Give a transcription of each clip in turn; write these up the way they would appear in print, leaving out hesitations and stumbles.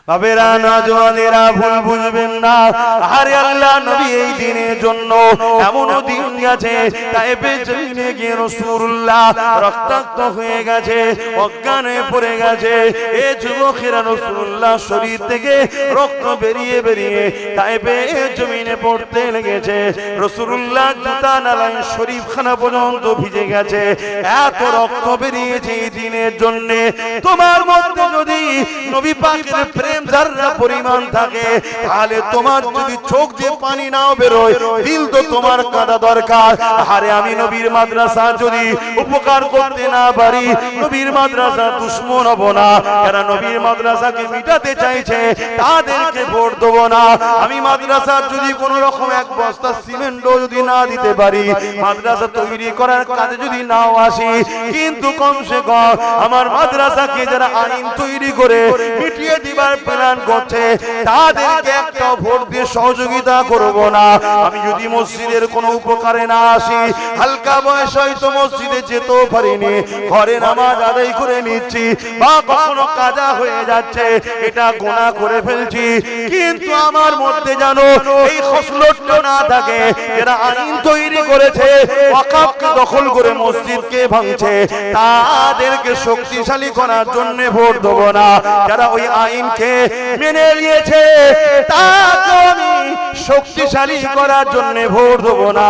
বাবেরা নওজওয়ানেরা ভুল বুঝবেন না। আরে আল্লাহ নবী এই দিনের জন্য এমনও দিন গেছে তায়েফে জমিনে গিয়ে রাসূলুল্লাহ রক্তাক্ত হয়ে গেছে, অজ্ঞান হয়ে পড়ে গেছে। এ যুবকেরা রাসূলুল্লাহ শরীর থেকে রক্ত বেরিয়ে বেরিয়ে তায়েফে জমিনে পড়তে লেগেছে। রাসূলুল্লাহ জুতা নালায় শরীফখানা পর্যন্ত ভিজে গেছে, এত রক্ত বেরিয়েছে এই দিনের জন্য। তোমার মধ্যে যদি নবী পাকের প্রেম যারা পরিমাণ থাকে, তাহলে তোমার যদি চোখ দিয়ে পানি নাও বেরোয়, দিল তো তোমার কাঁদা দরকার। আরে আমি নবীর মাদ্রাসা যদি উপকার করতে না পারি, নবীর মাদ্রাসা দুশমন হব না। যারা নবীর মাদ্রাসাকে মিটাতে চাইছে তাদেরকে ভোট দেব না। আমি মাদ্রাসা যদি কোন রকম এক বস্তা সিমেন্টও যদি না দিতে পারি, মাদ্রাসা তৈরি করার কাজে যদি নাও আসি, কিন্তু কমসে কম আমার মাদ্রাসাকে যারা আইন তৈরি করে মিটিয়ে দিবার প্ল্যান করছে তাদেরকে একটা ভোট দিয়ে সহযোগিতা করব না। আমি যদি মসজিদের কোনো উপকারে না আসি, হালকা বয়স হয়তো মসজিদে যেতেও পারিনি, ঘরে নামাজ আদায় করে নিচ্ছি, বা কখনো কাজা হয়ে যাচ্ছে, এটা গুনাহ করে ফেলছি, কিন্তু আমার মধ্যে জানো এই খসলতটা না থাকে। যারা আইন তৈরি করেছে, ওয়াকফকে দখল করে মসজিদকে ভাঙছে, তাদেরকে শক্তিশালী করার জন্য ভোট দেব না। যারা ওই আইনকে মেনে নিয়েছে তাকে আমি শক্তিশালী করার জন্য ভোট দেব না।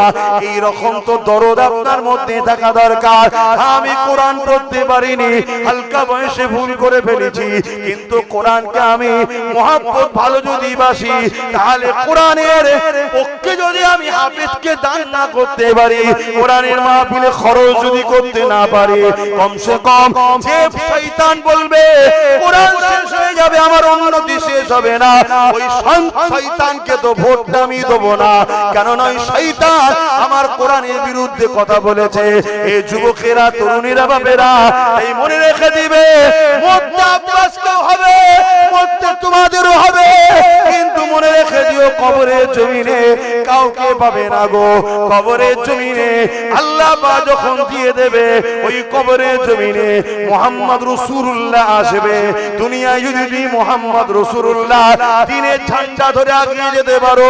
এই রকম তো দরদ আপনার মধ্যে থাকা দরকার। আমি কোরআন পড়তে পারিনি, হালকা বয়সে ভুল করে ফেলেছি, কিন্তু কোরআনকে আমি মহব্বত ভালো যদি বাসি, তাহলে কোরআনের পক্ষে যদি আমি হাফেজকে দান না করতে পারি, কোরআনের মাহফিলে খরচ যদি করতে না পারি, কমসে কম যে শয়তান বলবে কোরআন শেষ হয়ে যাবে, আমার উন্নতি শেষ হবে না, ওই শয়তানকে তো ভোটটা আমি দেব না। কেননা ওই শয়তান আমার কোরআনের বিরুদ্ধে কথা বলেছে। এই যুবকেরা, তরুণীরা, বাবেরা, এই মনে রেখে দিবে, মরতে আব্বাসকেও হবে, মরতে তোমাদেরও হবে, কিন্তু মনে রেখে দিও কবরের জমিনে কাউকে পাবে না গো। কবরের জমিনে আল্লাহ পাক যখন দিয়ে দেবে, ওই কবরের জমিনে মুহাম্মদ রাসূলুল্লাহ আসবে। দুনিয়ায় যদি মুহাম্মদ রাসূলুল্লাহ দিনের ঝান্ডা ধরে আগিয়ে যেতে পারো,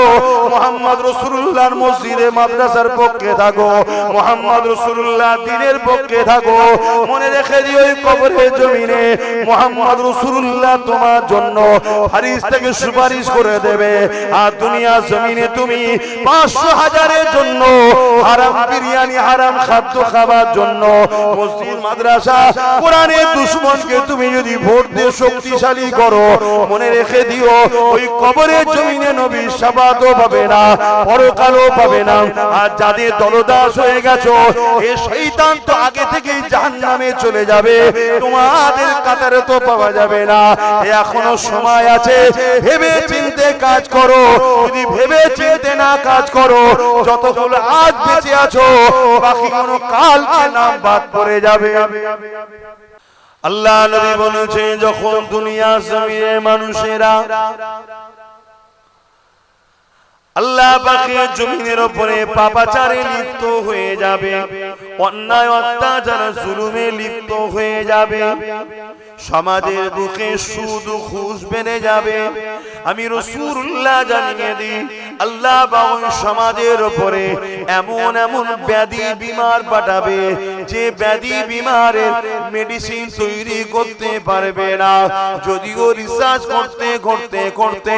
মুহাম্মদ রাসূলুল্লাহর মসজিদে মাদ্রাসার পক্ষে থাকো, মুহাম্মদ রাসূলুল্লাহ দিনের পক্ষে থাকো, মনে রেখে দিও ওই কবরের জমিনে মুহাম্মদ রাসূলুল্লাহ তোমার জন্য ফারিস্তাকে সুপারিশ করে দেবে। আর দুনিয়ার জমিনে তুমি 500,000-এর জন্য হারাম বিরিয়ানি, হারাম খাদ্য খাবার জন্য মসজিদ, মাদ্রাসা, কোরআনের দুশমনকে তুমি যদি ভোট দিয়ে শক্তিশালী করো, মনে রেখে দিও ওই কবরের জমিনে নবীর শাফাআতও পাবে না, পরকালও পাবে না। আর যাদের দলদাস হয়ে গেছো, এই শয়তান তো আগে থেকেই জাহান্নামে চলে যাবে, তোমাদের কাতারে তো পাওয়া যাবে না। এখনো সময় আছে, ভেবে চিন্তে কাজ করো। যদি ভেবে চিন্তে না কাজ করো, যতক্ষণ আজ বেঁচে আছো, বাকি কোনো কালকে নাম বাদ পড়ে যাবে। আল্লাহ নবী বলেছে, যখন দুনিয়া জমিনে মানুষেরা আল্লাহ পাকের জমিনের উপরে পাপাচারে লিপ্ত হয়ে যাবে, অন্যায় অত্যাচার জুলুমে লিপ্ত হয়ে যাবে, সমাজের বুকে সুদ ঘুষ বেড়ে যাবে, আমি রাসূলুল্লাহ জানিয়ে দিই, আল্লাহ পাক সমাজের উপরে এমন এমন ব্যাধি বিমার পাঠাবে, যে ব্যাধি বিমারের মেডিসিন তৈরি করতে পারবে না। যদিও রিসার্চ করতে করতে করতে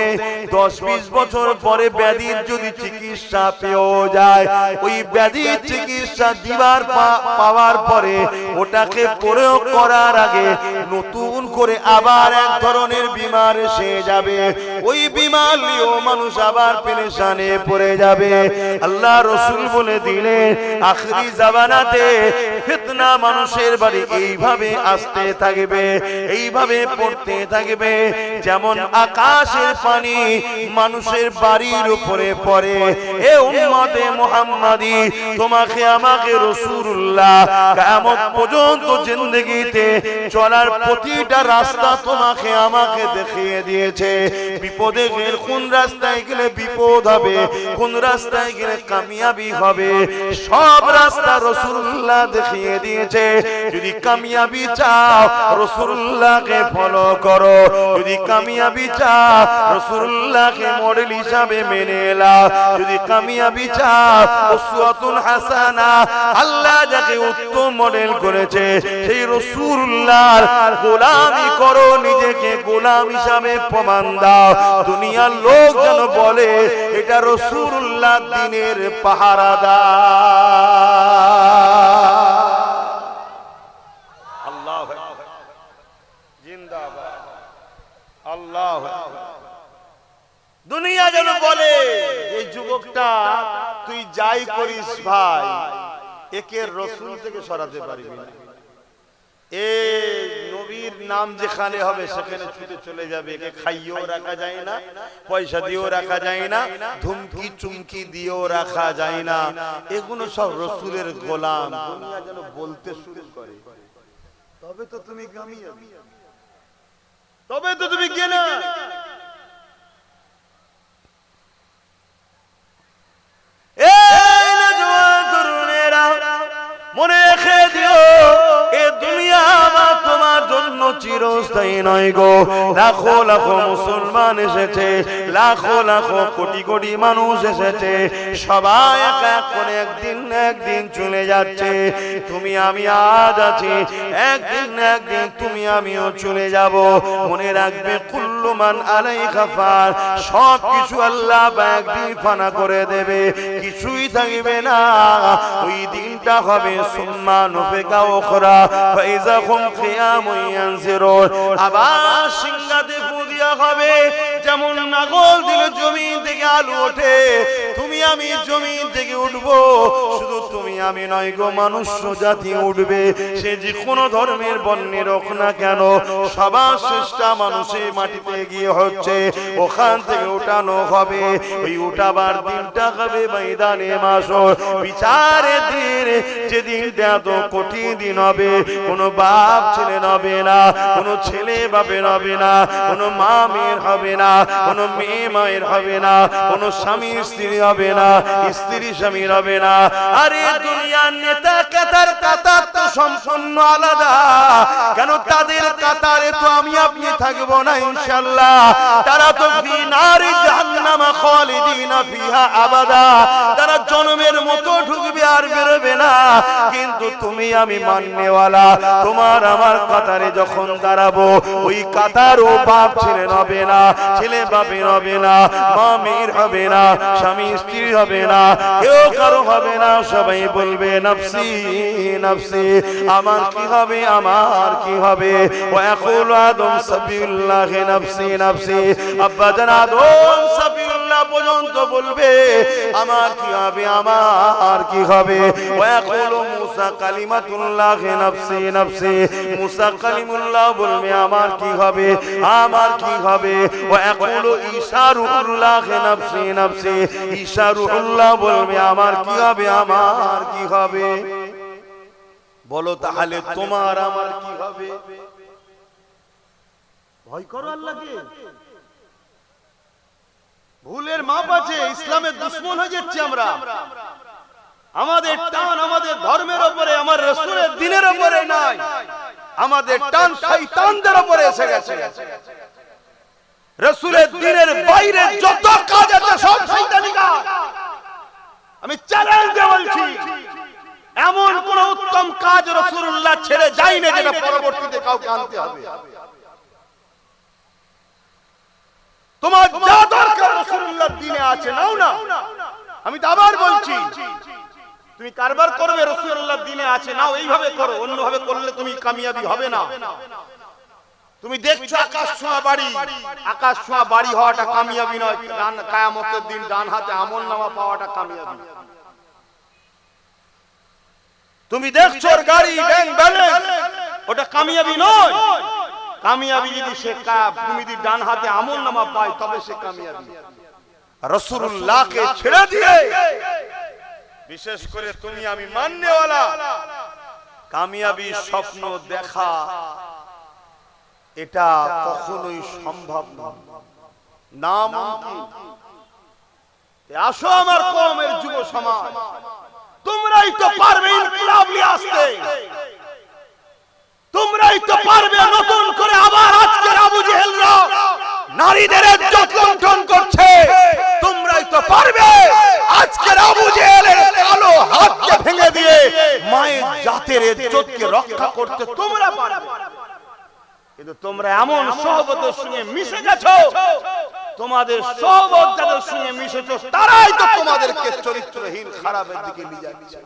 10-20 বছর পরে ব্যাধির যদি চিকিৎসা পেয়ে যায়, ওই ব্যাধির চিকিৎসা দিবার পাওয়ার পরে ওটাকে প্রয়োগ করার আগে নতুন করে আবার এক ধরনের বিমার এসে যাবে, ওই বিমার নিয়েও মানুষ আবার পেরেশানে পড়ে যাবে। আল্লাহ রাসূল বলে দিলেন, আখিরি জামানাতে ফিতনা মানুষের বাড়ি এইভাবে আসতে থাকবে, এইভাবে পড়তে থাকবে, যেমন আকাশের পানি মানুষের বাড়ির উপরে পড়ে। এ উম্মতে মুহাম্মাদি, তোমাকে আমাকে রাসূলুল্লাহ কিয়ামত পর্যন্ত জিন্দেগিতে চলার প্রতিটা রাস্তা তোমাকে আমাকে দেখিয়ে দিয়েছে। বিপদে গেলে কোন রাস্তায় গেলে বিপদ হবে, কোন রাস্তায় গেলে কামিয়াবি হবে, সব রাস্তা রাসূলুল্লাহ দেখিয়ে জানিয়ে দিয়েছে যদি কামিয়াবি চাও রাসূলুল্লাহকে ফলো করো, যদি কামিয়াবি চাও রাসূলুল্লাহকে মডেল হিসাবে মেনে নাও, যদি কামিয়াবি চাও উসওয়াতুন হাসানা আল্লাহ যাকে উত্তম মডেল করেছে সেই রাসূলুল্লাহর গোলামি করো, নিজেকে গোলাম হিসাবে প্রমাণ দাও, দুনিয়ার লোক যেন বলে এটা রাসূলুল্লাহ দ্বীনের পাহারাদার। আল্লাহু আকবার, জিন্দাবাদ, আল্লাহু আকবার। দুনিয়া যেন বলে এই যুবকটা তুই যাই করিস ভাই একে রাসূল থেকে সরাতে পারবি না, এ নবীর নাম যেখানে হবে সেখানে ছুটে চলে যাবে, একে খাইয়েও রাখা যায় না, পয়সা দিয়েও রাখা যায় না, ধুমকি চুমকি দিয়েও রাখা যায় না, এগুলো সব রাসূলের গোলাম। দুনিয়া যেন বলতে শুরু করে তবে তো তুমি কামিয়াবি, তবে তো তুমি কেনা। এই নওজোয়ান তরুণেরা মনে রেখে দিও এ দুনিয়া আমার তোমার জন্য চিরস্থায়ী নয় গো। লাখো লাখো মুসলমান এসেছে, লাখো লাখো কোটি কোটি মানুষ এসেছে, সবাই এক এক করে একদিন না একদিন চলে যাচ্ছে। তুমি আমি আজ আছি, একদিন না একদিন তুমি আমিও চলে যাব। মনে রাখবে কুল্লু মান আলাইহা ফান, সব কিছু আল্লাহ একদিন ফানা করে দেবে, কিছুই থাকবে না। ওই দিনটা হবে সুম্মা নুফিকা উখরা ফাইযা হুম কিয়ামুন ইয়ানজিরুন, আবার সিংহাতে ফু দেয়া হবে। যেমন নাগল দিলে জমিন থেকে আলু ওঠে, তুমি আমি জমিন থেকে উঠবো, শুধু তুমি আমি নয় গো, মানুষ জাতি উঠবে। সে যে কোনো ধর্মের বর্ণের হোক না কেন, সবার শ্রেষ্ঠ মানুষের মাটিতে গিয়ে হচ্ছে ওখান থেকে উঠানো হবে। ওই উঠাবার দিনটা হবে ময়দানে মাশর, বিচারের দিন। যেদিনটা এত কঠিন দিন হবে, কোনো বাপ ছেলে হবে না, কোনো ছেলে বাপের হবে না, কোনো মা মেয়ের হবে না, কোনো মেয়ে মায়ের হবে না, কোনো স্বামী স্ত্রী হবে না, স্ত্রী স্বামীর হবে না। আরে দুনিয়ার নেতা কাতার কাতার তো সম্পূর্ণ আলাদা, কেন তাদের কাতারে তো আমি আপনি থাকবো না ইনশাআল্লাহ। তারা তো ফি নারি জাহান্নাম খালিদিনা ফিহা আবাদা, তারা জন্মের মতো ঢুকবে আর বেরোবে না। কিন্তু তুমি আমি মাননেওয়ালা, তোমার আমার কাতারে যখন দাঁড়াবো, ওই কাতারও বাপ ছেলে হবে না, ছেলে বাপের হবে না, মা মেয়ের হবে না, স্বামী স্ত্রী হবে না, কেউ কারো হবে না। সবাই বলবে নফসি নফসি, আমার কি হবে, আমার কি হবে। ওয়াকুল আদম সাবিউল্লাহ নফসি নফসি, আব্বা জান আদম সাবিউল্লাহ পর্যন্ত বলবে আমার কি হবে, আমার কি হবে। ওয়াকুল মুসা কালিমাতুল্লাহ নফসি নফসি, মুসা কালিমুল্লাহ বলবে আমার কি হবে, আমার কি হবে। ওয়াকুল ঈসা রূহুল্লাহ নফসি নফসি, ঈসা রূহুল্লাহ বলবে আমার কি হবে, আমার কি হবে। বলো তাহলে তোমার আমার কি হবে। ভয় করো আল্লাহকে, ভুলের মাপ আছে, ইসলামের দুশমন হয়ে যাচ্ছে আমরা। আমাদের টান আমাদের ধর্মের উপরে, আমার রাসূলের দ্বীনের উপরে নাই, আমাদের টান শয়তানদের উপরে এসে গেছে। রাসূলের দ্বীনের বাইরে যত কাজ আছে সব শয়তানি কাজ। আমি চ্যালেঞ্জ দিয়ে বলছি, এমন কোন উত্তম কাজ রাসূলুল্লাহ ছেড়ে যায় না যেটা পরবর্তীতে কাউকে আনতে হবে। তোমার যা দরকার রাসূলুল্লাহর দ্বীনে আছে, নাও না। আমি তো আবার বলছি, তুমি কারবার করবে রাসূলুল্লাহর দ্বীনে আছে, নাও, এইভাবে করো, অন্যভাবে করলে তুমি কামিয়াবি হবে না। তুমি দেখছো আকাশ ছোঁয়া বাড়ি, আকাশ ছোঁয়া বাড়ি হওয়াটা কামিয়াবি নয়, কিয়ামতের দিন ডান হাতে আমলনামা পাওয়াটা কামিয়াবি। তুমি দেখছো গাড়ি ব্যাংক ব্যালেন্স, ওটা কামিয়াবি নয়। কামিয়াবি যদি সে তুমি যদি ডান হাতে আমলনামা পায় তবে সে কামিয়াবি। রাসূলুল্লাহকে ছেড়ে দিয়ে বিশেষ করে তুমি আমি মাননেওয়ালা কামিয়াবি স্বপ্ন দেখা এটা কখনোই সম্ভব নয়, নামুমকিন। আসো আমার কওমের যুব সমাজ, তোমরাই তো পারবে ইনকিলাব নিয়ে আসতে, তোমরাই তো পারবে নতুন করে আবার আজকের আবু জেহেলরা নারীদের ইজ্জত লুণ্ঠন করছে, তোমরাই তো পারবে আজকের আবু জেহেলের কালো হাতকে ভেঙে দিয়ে মায়ের জাতের ইজ্জতকে রক্ষা করতে তোমরা পারবে। কিন্তু তোমরা এমন সহবতের সঙ্গে মিশে গেছো, তোমাদের সহবত যাদের সঙ্গে মিশেছো তারাই তো তোমাদেরকে চরিত্রহীন খারাপের দিকে নিয়ে যাচ্ছে।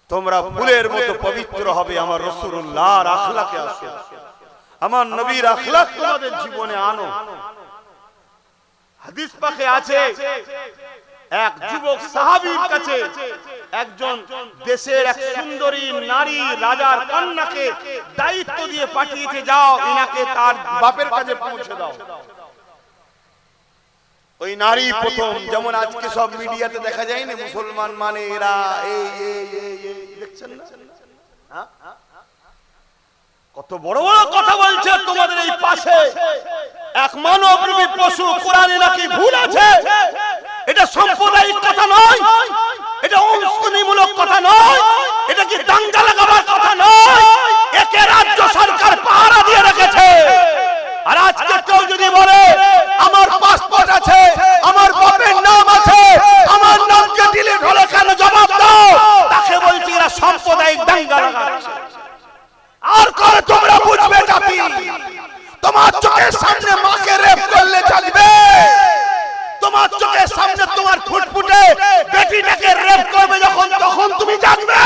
তোমরা ফুলের মতো পবিত্র হবে, আমার রাসূলুল্লাহর আখলাকে আসো, আমার নবীর আখলাক তোমাদের জীবনে আনো। হাদিস পাকে আছে এক যুবক সাহাবীর কাছে একজন দেশের এক সুন্দরী নারী রাজার কন্যাকে দায়িত্ব দিয়ে পাঠিয়েছে, যাও ইনাকে তার বাপের কাছে পৌঁছে দাও। ওই নারী প্রথম, যেমন আজকে সব মিডিয়াতে দেখা যায় না, মুসলমান মানে এরা এই দেখছেন না, কত বড় বড় কথা বলছে তোমাদের এই পাশে। এক মানবরূপী পশু কোরআনে নাকি ভুল আছে, এটা সাম্প্রদায়িক কথা নয়, এটা উস্কানিমূলক কথা নয়, এটা কি দাঙ্গা লাগাবার কথা নয়, একে রাজ্য সরকার পাহারা দিয়ে রেখেছে। আর আজকে কেউ যদি বলে আমার পাসপোর্ট আছে, আমার বাপের নাম আছে, আমার নামকে ডিলিট হলো কেন, জবাব দাও, তাকে বলছি এরা সাম্প্রদায়িক দাঙ্গা লাগাচ্ছে। আর করে তোমরা বুঝবে জাতি, তোমার চোখের সামনে মাকে রেপ করলে চলবে, তোমার চোখের সামনে তোমার ফুটফুটে বেটিটাকে রেপ করবে যখন, তখন তুমি জানবে।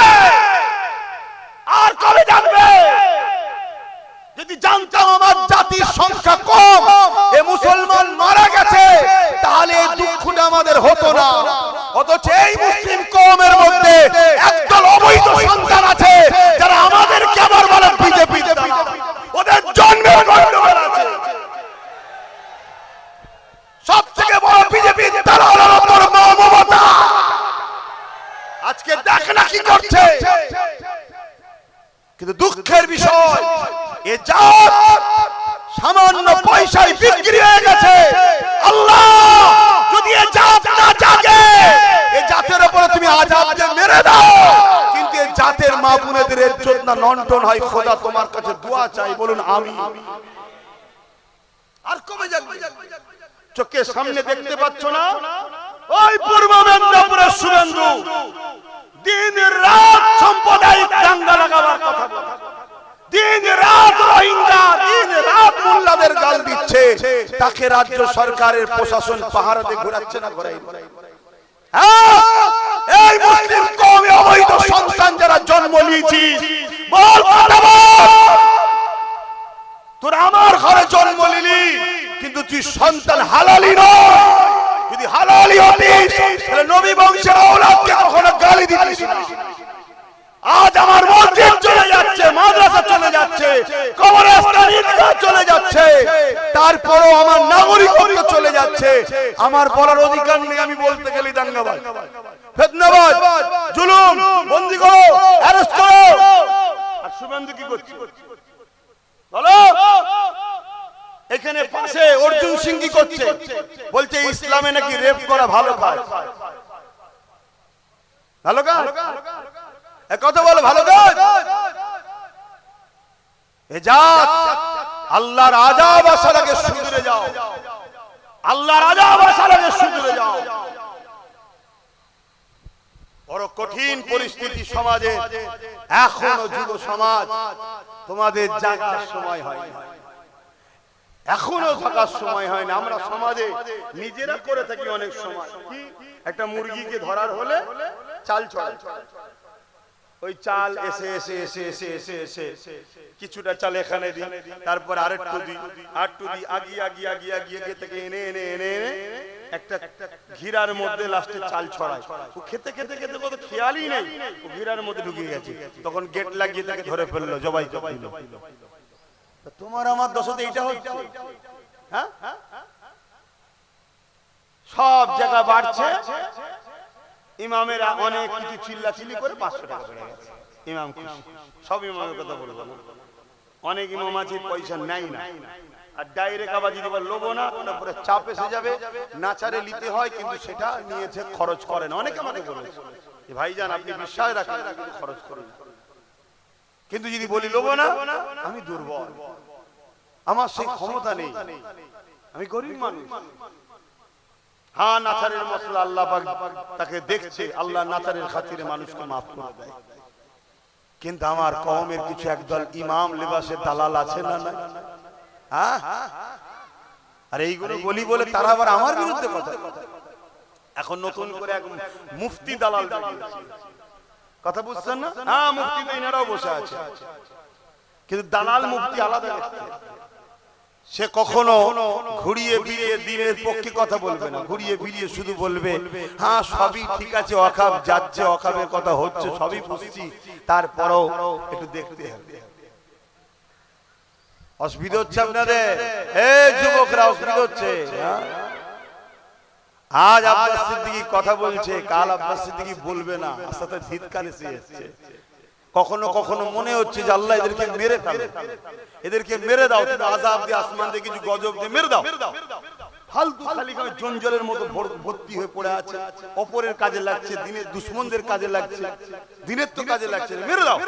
আর কবে জানবে? যদি জানতাম আমার জাতির সংখ্যা কম, এ মুসলমান মারা গেছে, তাহলে এই দুঃখটা আমাদের হতো না। অথচ এই মুসলিম কওমের মধ্যে একদল অবৈধ সন্তান আছে যারা আমাদেরকে আবার বলে বিজেপি, ওদের জন্মের গন্ডগোল আছে। সবথেকে বড় বিজেপি তারা হলো তোর মা মমতা। আজকে দেখ না কি করছে। কিন্তু দুঃখের বিষয়, এ জাত সামান্য পয়সায় বিক্রি হয়ে গেছে। আল্লাহ যদি এ জাত না জাগে, এ জাতের উপরে তুমি আযাব দিয়ে মেরে দাও, কিন্তু এ জাতের মা বোনেদের ইজ্জত না লণ্ঠন হয়, খোদা তোমার কাছে দোয়া চাই, বলুন আমিন। আর কবে জাগবে? চোখের সামনে দেখতে পাচ্ছ না ওই পূর্ব মেদিনীপুরের শুভেন্দু দিন রাত সাম্প্রদায়িক দাঙ্গা লাগাবার কথা বলে, দিন রাত রোহিঙ্গা, দিন রাত মোল্লাদের গাল দিচ্ছে, তাকে রাজ্য সরকারের প্রশাসন পাহারাতে ঘোরাচ্ছে না ঘোরাই? এই মুসলিম কওমে অবৈধ সন্তান যারা জন্ম নিয়েছিস, বল কথা বল। তোরা আমার ঘরে জন্ম নিলি, কিন্তু তুই সন্তান হালালি নয়। যদি হালালি হতিস তাহলে নবী বংশের আওলাদকে কখনো গালি দিতিস না। আজ আমার মসজিদ চলে যাচ্ছে, মাদ্রাসা চলে যাচ্ছে, কবরস্থান ঈদগাহ চলে যাচ্ছে, তারপরও আমার নাগরিকত্ব চলে যাচ্ছে। আমার বলার অধিকার নেই, আমি বলতে গেলে দাঙ্গাবাজ, ফিতনাবাজ, জুলুম, বন্দী করো, অ্যারেস্ট করো। আর শুভেন্দু কি করছে বলো? এখানে পাশে অর্জুন সিং কি করছে? বলছে ইসলামে নাকি রেপ করা ভালো কাজ। ভালো কাজ? কথা বলো ভালো কাজ? এ জাত আল্লাহর আযাব আসার আগে সুধরে যাও, আল্লাহর আযাব আসার আগে সুধরে যাও। বড় কঠিন পরিস্থিতি সমাজে, এখনো যুব সমাজ তোমাদের জাগার সময় হয়, এখনো থাকার সময় হয় না। আমরা সমাজে নিজেরা করে থাকি অনেক সময়, কি একটা মুরগিকে ধরার হলে চাল ছড়ায়, ওই চাল এসে এসে এসে এসে এসে এসে কিছুটা চাল এখানে দিই, তারপর আরেকটু দিই, আরেকটু দিই, আগিয়ে আগিয়ে আগিয়ে আগিয়ে থেকে এনে এনে এনে এনে একটা ঘিরার মধ্যে লাস্টে চাল ছড়ায়। ও খেতে খেতে খেতে কত খেয়ালই নেই, ও ঘিরার মধ্যে ঢুকে গেছে, তখন গেট লাগিয়ে তাকে ধরে ফেললো, জবাই করে দিল। তোমার আমার দশতে এইটা হচ্ছে। হ্যাঁ, সব জায়গা বাড়ছে, ইমামেরা অনেক কিছু চিল্লাচিল্লি করে 500 টাকা বেড়ে গেছে। ইমাম খুশি, সব ইমামের কথা বলবো না, অনেক ইমাম আছে পয়সা নেয় না, আর ডাইরেক্ট আবার যদি বল লোবো না, তারপরে চাপ এসে যাবে, নাচারে নিতে হয়, কিন্তু সেটা নিয়েছে খরচ করেন। অনেকে আমাকে বলেছে ভাইজান আপনি বিশ্বাস রাখেন খরচ করেন, কিন্তু যদি বলি লোবো না, আমি দুর্বল, আমার সেই ক্ষমতা নেই, আমি গরিব মানুষ। হ্যাঁ, নাচারের মশলা আল্লাহ পাক তাকে দেখছে, আল্লাহ নাচারের খাতিরে মানুষকে মাফ করে দেয়। কিন্তু আমার কওমের কিছু একদল ইমাম লেবাসের দালাল আছে না না? হ্যাঁ, আর এইগুলো বলি বলে তারা আবার আমার বিরুদ্ধে কথা। এখন নতুন করে এক মুফতি দালাল কথা বুঝছেন না? হ্যাঁ, মুফতি তো এনারাও বসে আছে, কিন্তু দালাল মুফতি আলাদা দেখতে। সে কখনো ঘুরিয়ে ফিরিয়ে দিনের পক্ষে কথা বলবে না, ঘুরিয়ে ফিরিয়ে শুধু বলবে হ্যাঁ সবই ঠিক আছে, ওয়াকাব যাচ্ছে, ওয়াকাবের কথা হচ্ছে, সবই বুঝছি, তারপরও একটু দেখতে হবে। অসুবিধা হচ্ছে আপনাদের? এই যুবকরা অসুবিধা হচ্ছে। আজ আব্বাস সিদ্দিকী কথা বলছে, কাল আব্বাস সিদ্দিকী বলবে না, সাথে ধিৎকার এসে যাচ্ছে। কখনো কখনো মনে হচ্ছে যে আল্লাহ এদেরকে মেরে ফেলে, এদেরকে মেরে দাও, তুমি আযাব দিয়ে আসমান থেকে কিছু গজব দিয়ে মেরে দাও। ফালতু খালি জঞ্জালের মতো ভর্তি হয়ে পড়ে আছে, অপরের কাজে লাগছে, দিনের দুশমনদের কাজে লাগছে, দিনের তো কাজে লাগছে, মেরে দাও।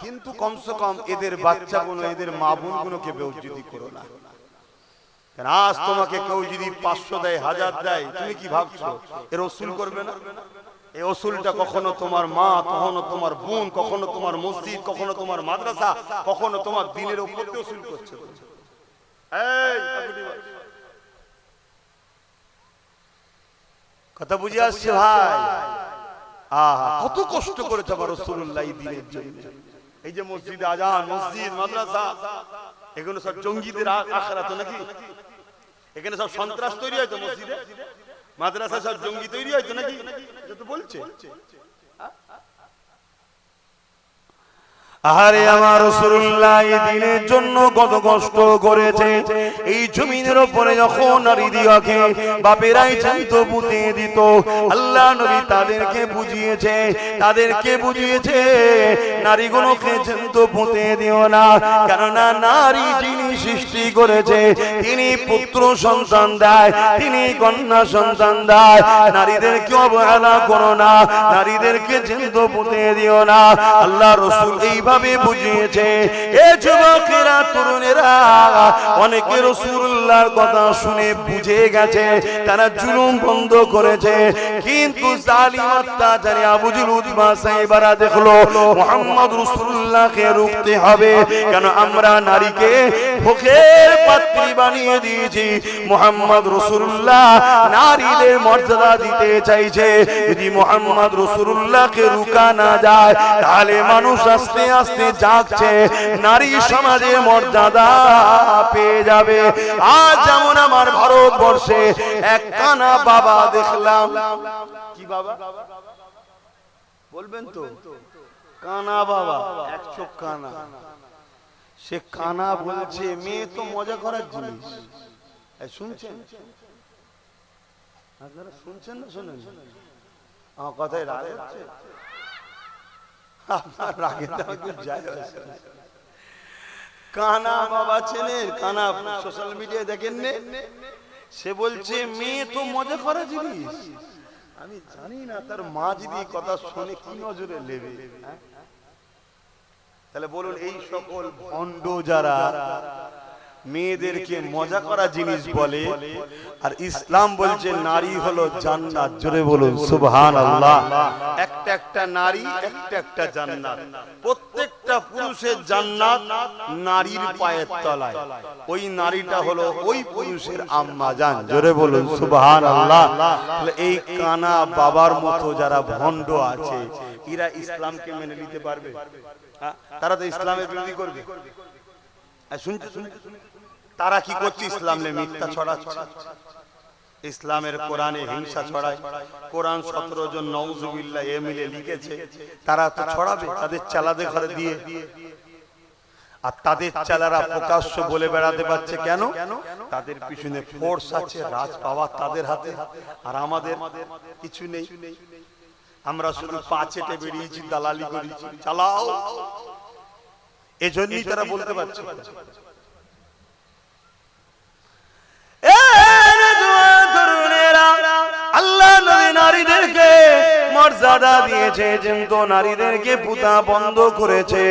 কিন্তু কমসে কম এদের বাচ্চাগুলো, এদের মা বোনগুলোকে বেইজ্জতি করো না। কারণ আজ তোমাকে কেউ যদি 500 দেয়, 1000 দেয়, তুমি কি ভাবছো এর ওসুল করবে না? এই ওসুলটা কখনো তোমার মা, কখনো তোমার বোন, কখনো তোমার মসজিদ, কখনো তোমার মাদ্রাসা, কখনো তোমার দিনের উপর দিয়ে ওসুল করছে। কথা বুঝে আসছে ভাই? আহা, কত কষ্ট করেছে আমার রাসূলুল্লাহ এই দিনের জন্য। এই যে মসজিদে আজান, মসজিদ, মাদ্রাসা, এগুলো সব জঙ্গিদের আখড়া তো নাকি? এখানে সব সন্ত্রাস তৈরি হয় তো মসজিদে, মাদ্রাসা সব জঙ্গি তৈরি হয় তো নাকি? এটা তো বলছে। আহারে আমার রাসূলুল্লাহ এই দিনের জন্য কত কষ্ট করেছে। এই জমিনের উপরে যখন নারী দিয়াকে বাপেরাই চাইত পুঁতে দিত, আল্লাহ নবী তাদেরকে বুঝিয়েছে, তাদেরকে বুঝিয়েছে নারীগুলোকে চাইত পুঁতে দিও না, কেননা নারী যিনি সৃষ্টি করেছে তিনি পুত্র সন্তান দেয়, তিনি কন্যা সন্তান দেয়। নারীদেরকে অবহেলা করো না, নারীদেরকে চাইত পুঁতে দিও না। আল্লাহ রাসূল এইভাবে বুঝিয়েছে। এ যুবকেরা, তরুণেরা, অনেকে রাসূলুল্লাহর কথা শুনে বুঝে গেছে, তারা জুলুম বন্ধ করেছে, কিন্তু জালিম অত্যাচারী আবু জেহেল উতবা সাহেবরা দেখলো মুহাম্মদ রাসূলুল্লাহকে রুখতে হবে, কেন আমরা নারীকে ভোগের পাত্রী বানিয়ে দিয়েছি। মুহাম্মদ রাসূলুল্লাহ নারীদের মর্যাদা দিতে চাইছে, যদি মুহাম্মদ রাসূলুল্লাহকে রুকা না যায় তাহলে মানুষ আস্তে আস্তে জাগছে, নারী সমাজে মর্যাদা পেয়ে যাবে। আজ যেমন আমার ভারতবর্ষে এক কানা বাবা দেখলাম। কি বাবা বলবেন তো? কানা বাবা, এক চোখ কানা। সে কানা বলছে মেয়ে তো মজা করার জিনিস। শুনছেন আপনারা? শুনছেন না শোনেন? আমার কথায় রাগ হচ্ছে? আপনার রাগে তো যায় আসে না। কানা বাবা ছেলে, কানা সোশ্যাল মিডিয়ায় দেখেন নে, সে বলছে মেয়ে তো মজা করা জিনিস। আমি জানি না তার মা যদি কথা শুনে কি নজরে নেবে। তাহলে বলুন, এই সকল ভণ্ড যারা মেয়েদেরকে মজা করা জিনিস বলে, আর ইসলাম বলছে নারী হলো জান্নাত, জোরে বলুন সুবহানাল্লাহ। একটা একটা নারী, একটা একটা জান্নাত। প্রত্যেকটা পুরুষের জান্নাত নারীর পায়ের তলায়। ওই নারীটা হলো ওই পুরুষের আম্মা জান, জোরে বলুন সুবহানাল্লাহ। তাহলে এই কানা বাবার মতো যারা ভণ্ড আছে, এরা ইসলামকে মেনে নিতে পারবে? তারা তো ইসলামের বিরোধী করবে। শুনতে তারা কি করছে? ইসলাম নিয়ে মিথ্যা ছড়াচ্ছে, ইসলামের কোরআনে হিংসা ছড়ায়। কোরআন 17 জন নাউজুবিল্লাহ এ মিলে লিখেছে, তারা তো ছড়াবে তাদের চালাদে ঘরে দিয়ে। আর তাদের চালারা প্রকাশ্য বলে বেড়াতে পারছে কেন? তাদের পিছনে ফোর্স আছে, রাজ পাওয়ার তাদের হাতে, আর আমাদের কিছু নেই। আমরা শুধু পাচেটে বেরিয়েছি, দালালি করেছি, চালাও। এজন্যই তারা বলতে পারছে। দিয়েছে, কিন্তু নারীদেরকে পুতা বন্ধ করেছে।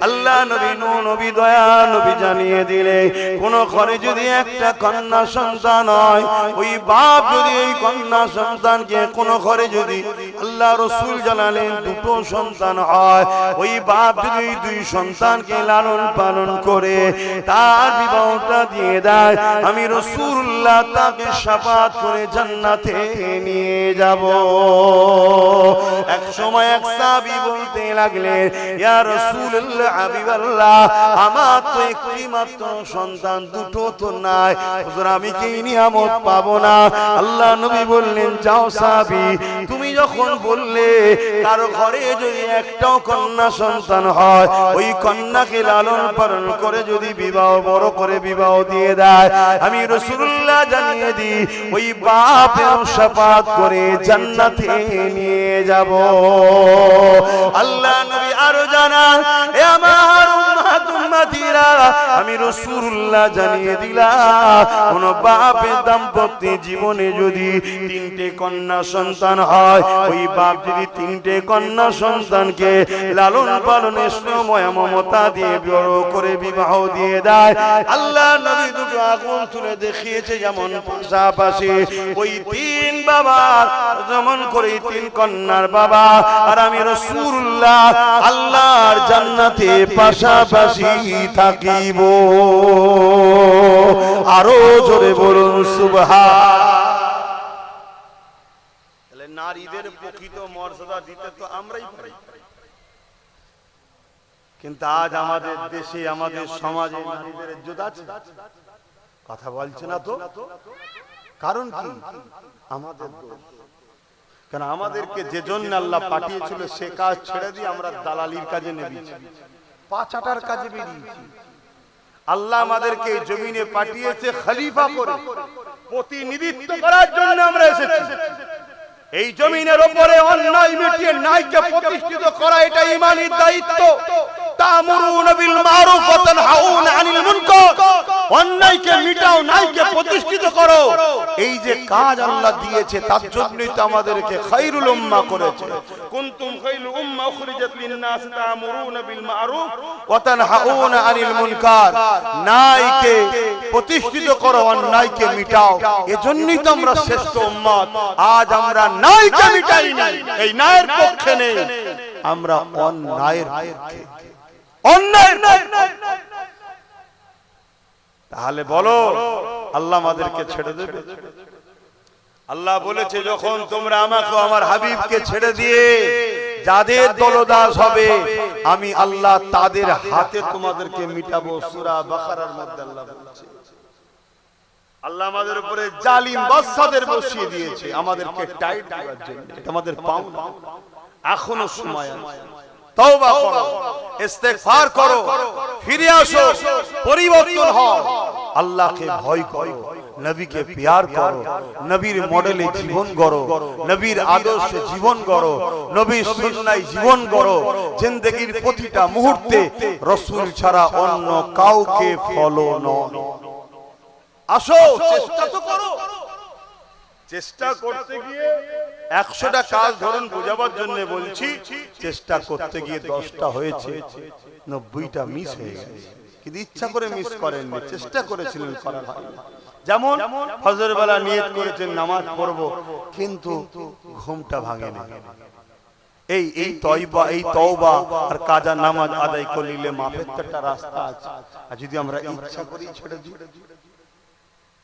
আল্লাহ নবী নূহ নবী দয়া নবী জানিয়ে দিলে, কোন ঘরে যদি একটা কন্যা সন্তান হয়, ওই বাপ যদি ওই কন্যা সন্তানকে কোন ঘরে যদি আল্লাহ রাসূল জানালেন দুটো সন্তান হয়, ওই বাপ যদি ওই দুই সন্তানকে লালন পালন করে তার বিবাহটা দিয়ে দেয়, আমি রাসূলুল্লাহ তাকে শাফাত করে জান্নাতে নিয়ে যাব। এক সময় এক সাহাবী বলতে লাগলেন, ইয়া রাসূলুল্লাহ হাবিবাল্লাহ, আমার তো একটি মাত্র সন্তান, দুটো তো নাই, হুজুর আমি কি নিয়ামত পাবো না? আল্লাহ নবী বললেন, যাও সাহাবী, তুমি যখন বললে কারো ঘরে যদি একটাও কন্যা সন্তান হয়, ওই কন্যাকে লালন পালন করে যদি বিবাহ বড় করে বিবাহ দিয়ে দেয়, আমি রাসূলুল্লাহ জানিয়ে দিই ওই বাপের শাফাত করে জান্নাতে নিয়ে যাব। আল্লাহ নবী আরো জানান, এ আমার উম্মাত উম্মতিরা, আমি রাসূলুল্লাহ জানিয়ে দিলাম, কোন বাপের দাম্পত্য জীবনে যদি তিনটে কন্যা সন্তান হয়, ওই বাপ যদি তিনটে কন্যা সন্তানকে লালন পালনে স্নেহ মমতা দিয়ে বড় করে বিবাহ দিয়ে দেয়, আল্লাহ নবী দুটো আগুন তুলে দেখিয়েছে, যেমন পাশাপাশি ওই তিন বাবার যেমন করে তিন কন্যার বাবা আর আমি রাসূলুল্লাহ আল্লাহর জান্নাতে পাশাপাশি থাকিব। আরো জোরে বলুন সুবহান। নারীদের প্রকৃত মর্যাদা দিতে তো আমরাই পারি, কিন্তু আজ আমাদের দেশে আমাদের সমাজে নারীদের ইজ্জত আছে? কথা বলছে না তো। কারণ কি? আমাদের দোষ। কারণ আমাদেরকে যে জন্য আল্লাহ পাঠিয়েছিল সে কাজ ছেড়ে দিয়ে আমরা দালালির কাজে নেমেছি, পাচাটার কাজে বেরিয়েছি। আল্লাহ আমাদেরকে এই জমিনে পাঠিয়েছে খলিফা করে, প্রতিনিধিত্ব করার জন্য আমরা এসেছি। এই জমিনের উপরে অন্যায় মিটিয়ে ন্যায়কে প্রতিষ্ঠিত করা এটা ঈমানের দায়িত্ব। তা'মুরুনা বিল মারুফ ওয়া তানহাউনা আনিল মুনকার, অন্যায়কে মিটাও, ন্যায়কে প্রতিষ্ঠিত করো। এই যে কাজ আল্লাহ দিয়েছে তার জন্যই তো আমাদেরকে খায়রুল উম্মাহ করেছে। কুনতুম খায়রুল উম্মাহ উখরিজাত লিন-নাস তা'মুরুনা বিল মারুফ ওয়া তানহাউনা আনিল মুনকার, ন্যায়কে প্রতিষ্ঠিত করো, অন্যায়কে মিটাও। এজন্যই তো আমরা শ্রেষ্ঠ উম্মত। আজ আমরা ন্যায়কে মিটাই না, এই ন্যায়ের পক্ষে নেই, আমরা অন্যায়ের পক্ষে। তাহলে বলো আল্লাহ আমাদেরকে ছেড়ে দেবে? আল্লাহ বলেছে, যখন তোমরা আমাকে আমার হাবিবকে ছেড়ে দিয়ে যাদের দলদাস হবে আমি আল্লাহ তাদের হাতে তোমাদেরকে মিটাবো। সূরা বাকারার মধ্যে আল্লাহ বলেছে। আল্লাহ আমাদের উপরে জালিম বাদশাদের বসিয়ে দিয়েছে আমাদেরকে টাইট করার জন্য। এটা আমাদের পাওনা, এখনো সময় আছে। তওবা করো, ইস্তেগফার করো, ফিরে আসো, পরিবর্তন হও, আল্লাহকে ভয় করো, নবীকে প্যার করো, নবীর মডেলে জীবন গড়ো, নবীর আদর্শে জীবন গড়ো, নবীর সুন্নাহয় জীবন গড়ো। জিন্দেগীর প্রতিটা মুহূর্তে রাসূল ছাড়া অন্য কাউকে ফলো নয়। আসো, চেষ্টা তো করো। চেষ্টা করতে গিয়ে 100টা কাজ ধরুন বোঝাবার জন্য বলছি, চেষ্টা করতে গিয়ে 10টা হয়েছে, 90টা মিস হয়ে গেছে। কিন্তু ইচ্ছা করে মিস করেননি, চেষ্টা করেছিলেন করার হয়। যেমন ফজর বেলা নিয়ত করেছেন নামাজ পড়ব, কিন্তু ঘুমটা ভাঙেনি। এই তওবা আর কাজা নামাজ আদায় করলে মাফের একটা রাস্তা আছে। আর যদি আমরা ইচ্ছা করি ছেড়ে দিই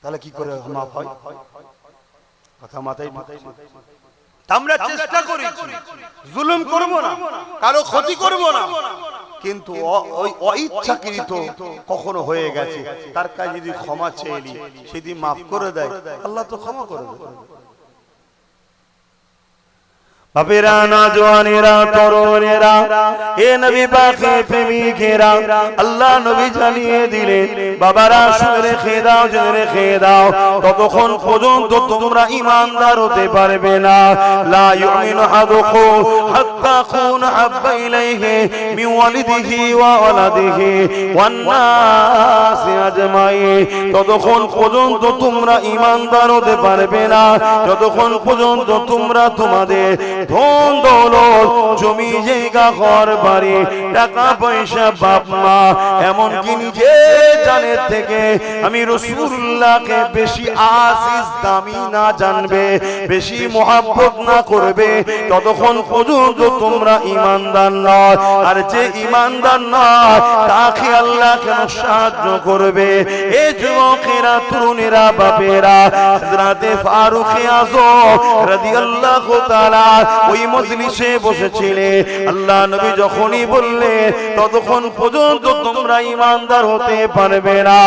তাহলে কি করে মাফ হয়? কথা মাথায় আমরা চেষ্টা করেছি, জুলুম করব না, কারো ক্ষতি করব না, কিন্তু ওই অইচ্ছাকৃত কখনো হয়ে গেছে, তার কাছে যদি ক্ষমা চেয়ে নি, সেদিন মাফ করে দেয়, আল্লাহ তো ক্ষমা করে দেবে। বাপেরা, নওজওয়ানেরা, তরুণেরা, এ নবী পাকের প্রেমিকেরা, আল্লাহ নবী জানিয়ে দিলেন, বাবারা শুনে রেখে দাও, জেনে রেখে দাও, ততক্ষণ পর্যন্ত তোমরা ঈমানদার হতে পারবে না। লা ইউমিনু আহাদুকুম হাত্তা কুনা হাব্বা ইলাইহি মিন ওয়ালিদিহি ওয়া ওয়ালাদিহি ওয়ান নাসি আজমাইন, ততক্ষণ পর্যন্ত তোমরা ঈমানদার হতে পারবে না যতক্ষণ পর্যন্ত তোমরা তোমাদের ধন দৌলত জমি জায়গা ঘর বাড়ি টাকা পয়সা বাপ মা এমনকি নিজে জানের থেকে আমি রাসূলুল্লাহকে বেশি আজিজ দামি না জানবে বেশি মহব্বত না করবে ততক্ষণ পর্যন্ত তোমরা ঈমানদার নয় আর যে ঈমানদার নয় তাকে আল্লাহ কেন সাহায্য করবে এই যুবকেরা তরুণেরা বাপেরা হযরতে ফারুক আযম রাদিয়াল্লাহু তাআলা ওই মজলিসে বসেছিলেন আল্লাহ নবী যখনই বললেন ততক্ষণ পর্যন্ত তোমরা ঈমানদার হতে পারবে না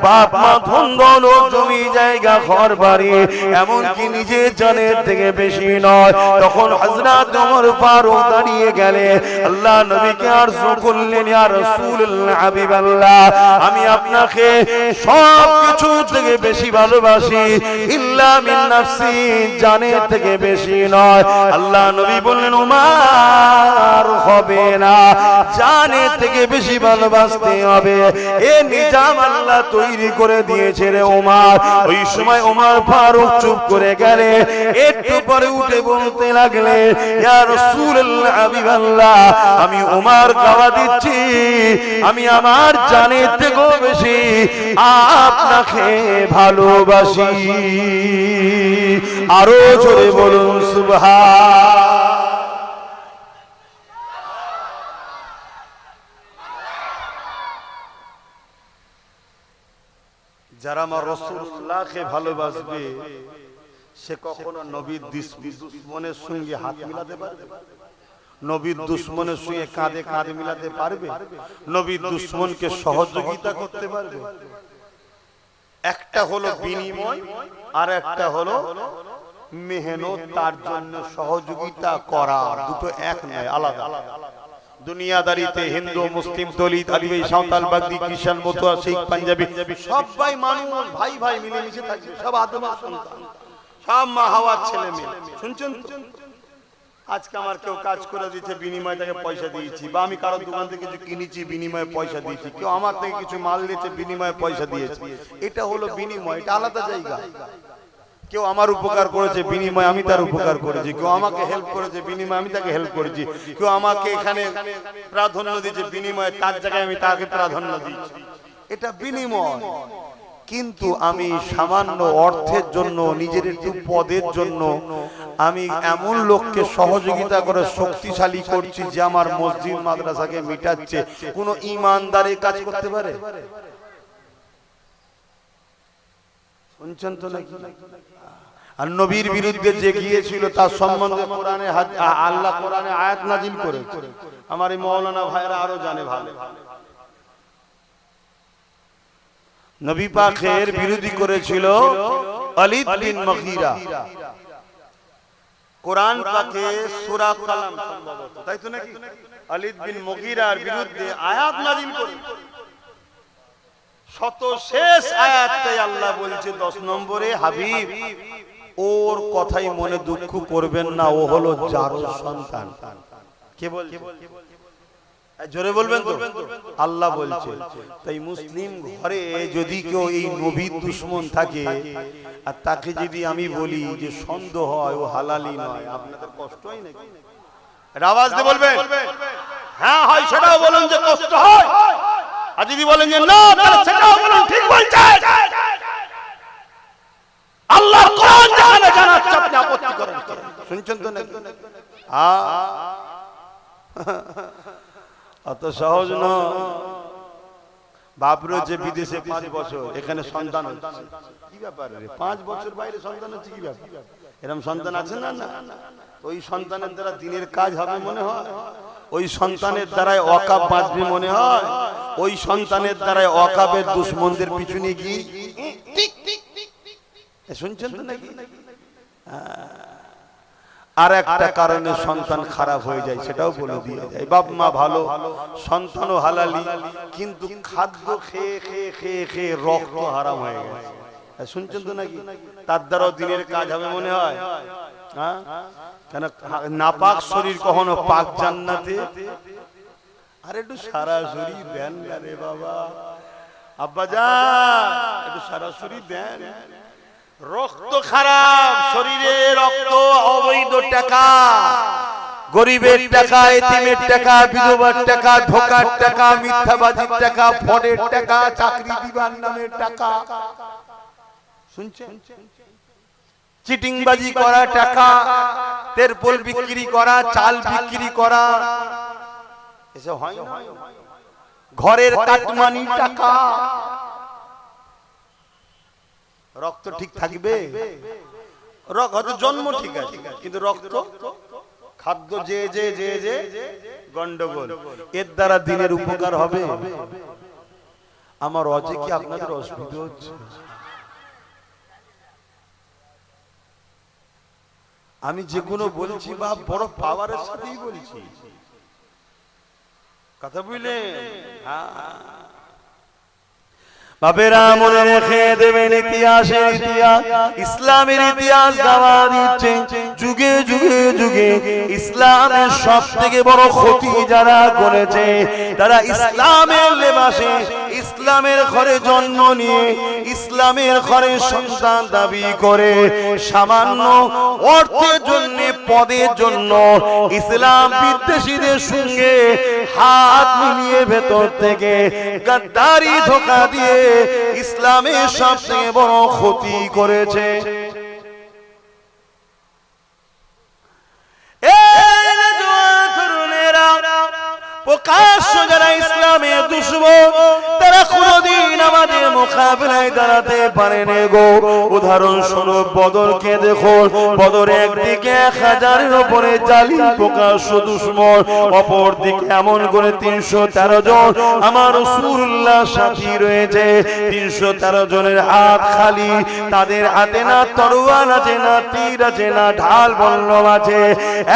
বাপ মা ধন দৌলত জমি জায়গা ঘর বাড়ি এমনকি নিজের জানের থেকে বেশি নয় তখন হযরত ওমর ফারুক দাঁড়িয়ে গেলেন আল্লাহ নবীকে আরজ করলেন ইয়া রাসূলুল্লাহ হাবিবাল্লাহ আমি আপনাকে সব কিছু থেকে বেশি ভালোবাসি ইল্লা মিন নাফসি জানের থেকে বেশি নয় আল্লাহ নবী বললেন ওমর হবে না জানের থেকে বেশি ভালোবাসতে হবে এ নিজাম আল্লাহ তৈরি করে দিয়েছে রে ওমর ওই সময় ওমর ফারুক চুপ করে গেলে একটু পরে উঠে বলতে লাগলে ইয়া রাসূলুল্লাহ হাবিবাল্লাহ আমি ওমর গাওয়া দিচ্ছি আমি আমার জানের থেকেও বেশি আপনাকে ভালোবাসি আরো জোরে বলুন সুবহান যারা আমার রাসূলুল্লাহকে ভালোবাসবে সে কখনো নবীর দুশমনের সঙ্গে হাত মিলাতে পারবে নবীর দুশমনের সঙ্গে কাঁধে কাঁধ মিলাতে পারবে নবীর দুশমনকে সহযোগিতা করতে পারবে একটা হলো বিনিময় আর একটা হলো মেহনত তার জন্য সহযোগিতা করা দুটো এক নয় আলাদা দুনিয়াদারিতে হিন্দু মুসলিম দলিত আদিবাসী সাঁওতাল বাগদি খ্রিস্টান মতুয়া শিখ পাঞ্জাবি সবাই মানুষ ভাই ভাই মিলেমিশে থাকবে সব আদমের সন্তান সব মা হাওয়ার ছেলে মেয়ে শুনছেন তো আজকে আমার কেউ কাজ করে দিয়েছে বিনিময়ে তাকে পয়সা দিয়েছি বা আমি কারো দোকান থেকে কিছু কিনেছি বিনিময়ে পয়সা দিয়েছি কেউ আমার থেকে কিছু মাল দিয়েছে বিনিময়ে পয়সা দিয়েছি এটা হলো বিনিময় এটা আলাদা জায়গা কেউ আমার উপকার করেছে বিনিময়ে আমি তার উপকার করেছি কেউ আমাকে হেল্প করেছে বিনিময়ে আমি তাকে হেল্প করেছি কেউ আমাকে এখানে প্রাধান্য দিয়েছে বিনিময়ে তার জায়গায় আমি তাকে প্রাধান্য দিয়েছি এটা বিনিময় কিন্তু আমি সামান্য অর্থের জন্য নিজের একটু পদের জন্য আমি এমন লোককে সহযোগিতা করে শক্তিশালী করছি যে আমার মসজিদ মাদ্রাসাকে মিটাচ্ছে কোন ঈমানদার কাজ করতে পারে শুনছেন তো নাকি আর নবীর বিরুদ্ধে যে গিয়েছিল তার সম্বন্ধে কোরআনে আল্লাহ কোরআনে আয়াত নাজিল করেছে আমার এই মাওলানা ভাইরা আরো জানে ভালো নবী পাকের বিরোধী করেছিল ওয়ালিদ বিন মুগীরা কোরআন পাকে সূরা কালাম সম্ভবত তাই তো নাকি ওয়ালিদ বিন মুগীরার বিরুদ্ধে আয়াত নাজিল করে শত শেষ আয়াতে আল্লাহ বলছে 10 নম্বরে হাবিব ওর কথাই মনে দুঃখ করবেন না ও হলো জারুর সন্তান কে বলছে জোরে বলবেন তো আল্লাহ বলছে তাই মুসলিম ঘরে যদি কেউ এই নবীর দুশমন থাকে আর তাকে যদি আমি বলি যে সন্দেহ হয় ও হালালি নয় আপনাদের কষ্ট হয় নাকি আওয়াজ দিয়ে বলবেন হ্যাঁ হয় সেটাও বলুন যে কষ্ট হয় আর যদি বলেন যে না তাহলে সেটাও বলুন ঠিক বলছে আল্লাহর কোরআন যেখানে জানাচ্ছে আপনি আপত্তি করেন শুনছেন তো নাকি অত সহজ না বাপ রয়েছে বিদেশে 5 বছর এখানে সন্তান হচ্ছে কি ব্যাপার রে 5 বছর বাইরে সন্তান হচ্ছে কি ব্যাপার এরকম সন্তান আছে না না ওই সন্তানের দ্বারা দিনের কাজ হবে মনে হয় ওই সন্তানের দ্বারাই ওয়াকাব বাঁচবে মনে হয় ওই সন্তানের দ্বারাই ওয়াকাবের দুশমনদের পিছনে গিয়ে ঠিক ঠিক শুনছেন তো নাকি আর একটা কারণে সন্তান খারাপ হয়ে যায় সেটাও বলে দিয়ে যায় বাপ মা ভালো সন্তানও হালালি কিন্তু খাদ্য খেয়ে খেয়ে খেয়ে খেয়ে রক্ত হারাম হয়ে গেছে শুনছেন তো নাকি তার দ্বারাও দিনের কাজ হবে মনে হয় হ্যাঁ কেন নাপাক শরীর কখনো পাক জান্নাতে আর একটু সরাসরি দেন রে বাবা আব্বা জান একটু সরাসরি দেন রক্ত খারাপ, শরীরে রক্ত, অবৈধ টাকা, গরিবের টাকা, এতিমের টাকা, বিধবার টাকা, ধোকার টাকা, মিথ্যাবাজির টাকা, ফডের টাকা, চাকরি দিবার নামের টাকা, শুনছেন? চিটিংবাজি করা টাকা, তেরপল বিক্রি করা, চাল বিক্রি করা, এসব হয় না? ঘরের কাটমানি টাকা। রক্ত ঠিক থাকবে? রক্ত হয়তো জন্ম ঠিক আছে, কিন্তু রক্ত খাদ্য যে যে যে যে গন্ডগোল। এর দ্বারা দিনের উপকার হবে? আমার অজে কি আপনাদের অসুবিধা হচ্ছে? আমি যে কোনো বলছি বা বড় পাওয়ারের সাথেই বলছি, কথা বুঝলেন? বাপেরা মনে রেখে দেবেন, ইতিহাসের ইতিহাস, ইসলামের ইতিহাস গাওয়া দিচ্ছে। যুগে যুগে যুগে ইসলামের সব থেকে বড় ক্ষতি যারা করেছে, তারা ইসলামের লেবাসে, ইসলামের ঘরে জন্ম নিয়ে, ইসলামের ঘরে সন্তান দাবি করে, সামান্য অর্থের জন্য, পদের জন্য ইসলাম বিদ্বেষীদের সঙ্গে হাত মিলিয়ে ভেতর থেকে গাদ্দারি ধোঁকা দিয়ে ইসলামের সব থেকে বড় ক্ষতি করেছে। প্রকাশ্য যারা ইসলামের দুশমন, তারা কোনদিন আমাদের মোকাবিলায় দাঁড়াতে পারেনি গো। উদাহরণস্বরূপ বদরকে দেখো, বদর একদিকে 1000-এর উপরে জালিম প্রকাশ্য দুশমন, অপর দিকে এমন করে 313 জন আমার রাসূলুল্লাহ সাথী রয়েছে। 313 জনের হাত খালি, তাদের হাতে না তরোয়াল আছে, না তীর আছে, না ঢাল বল্লম আছে।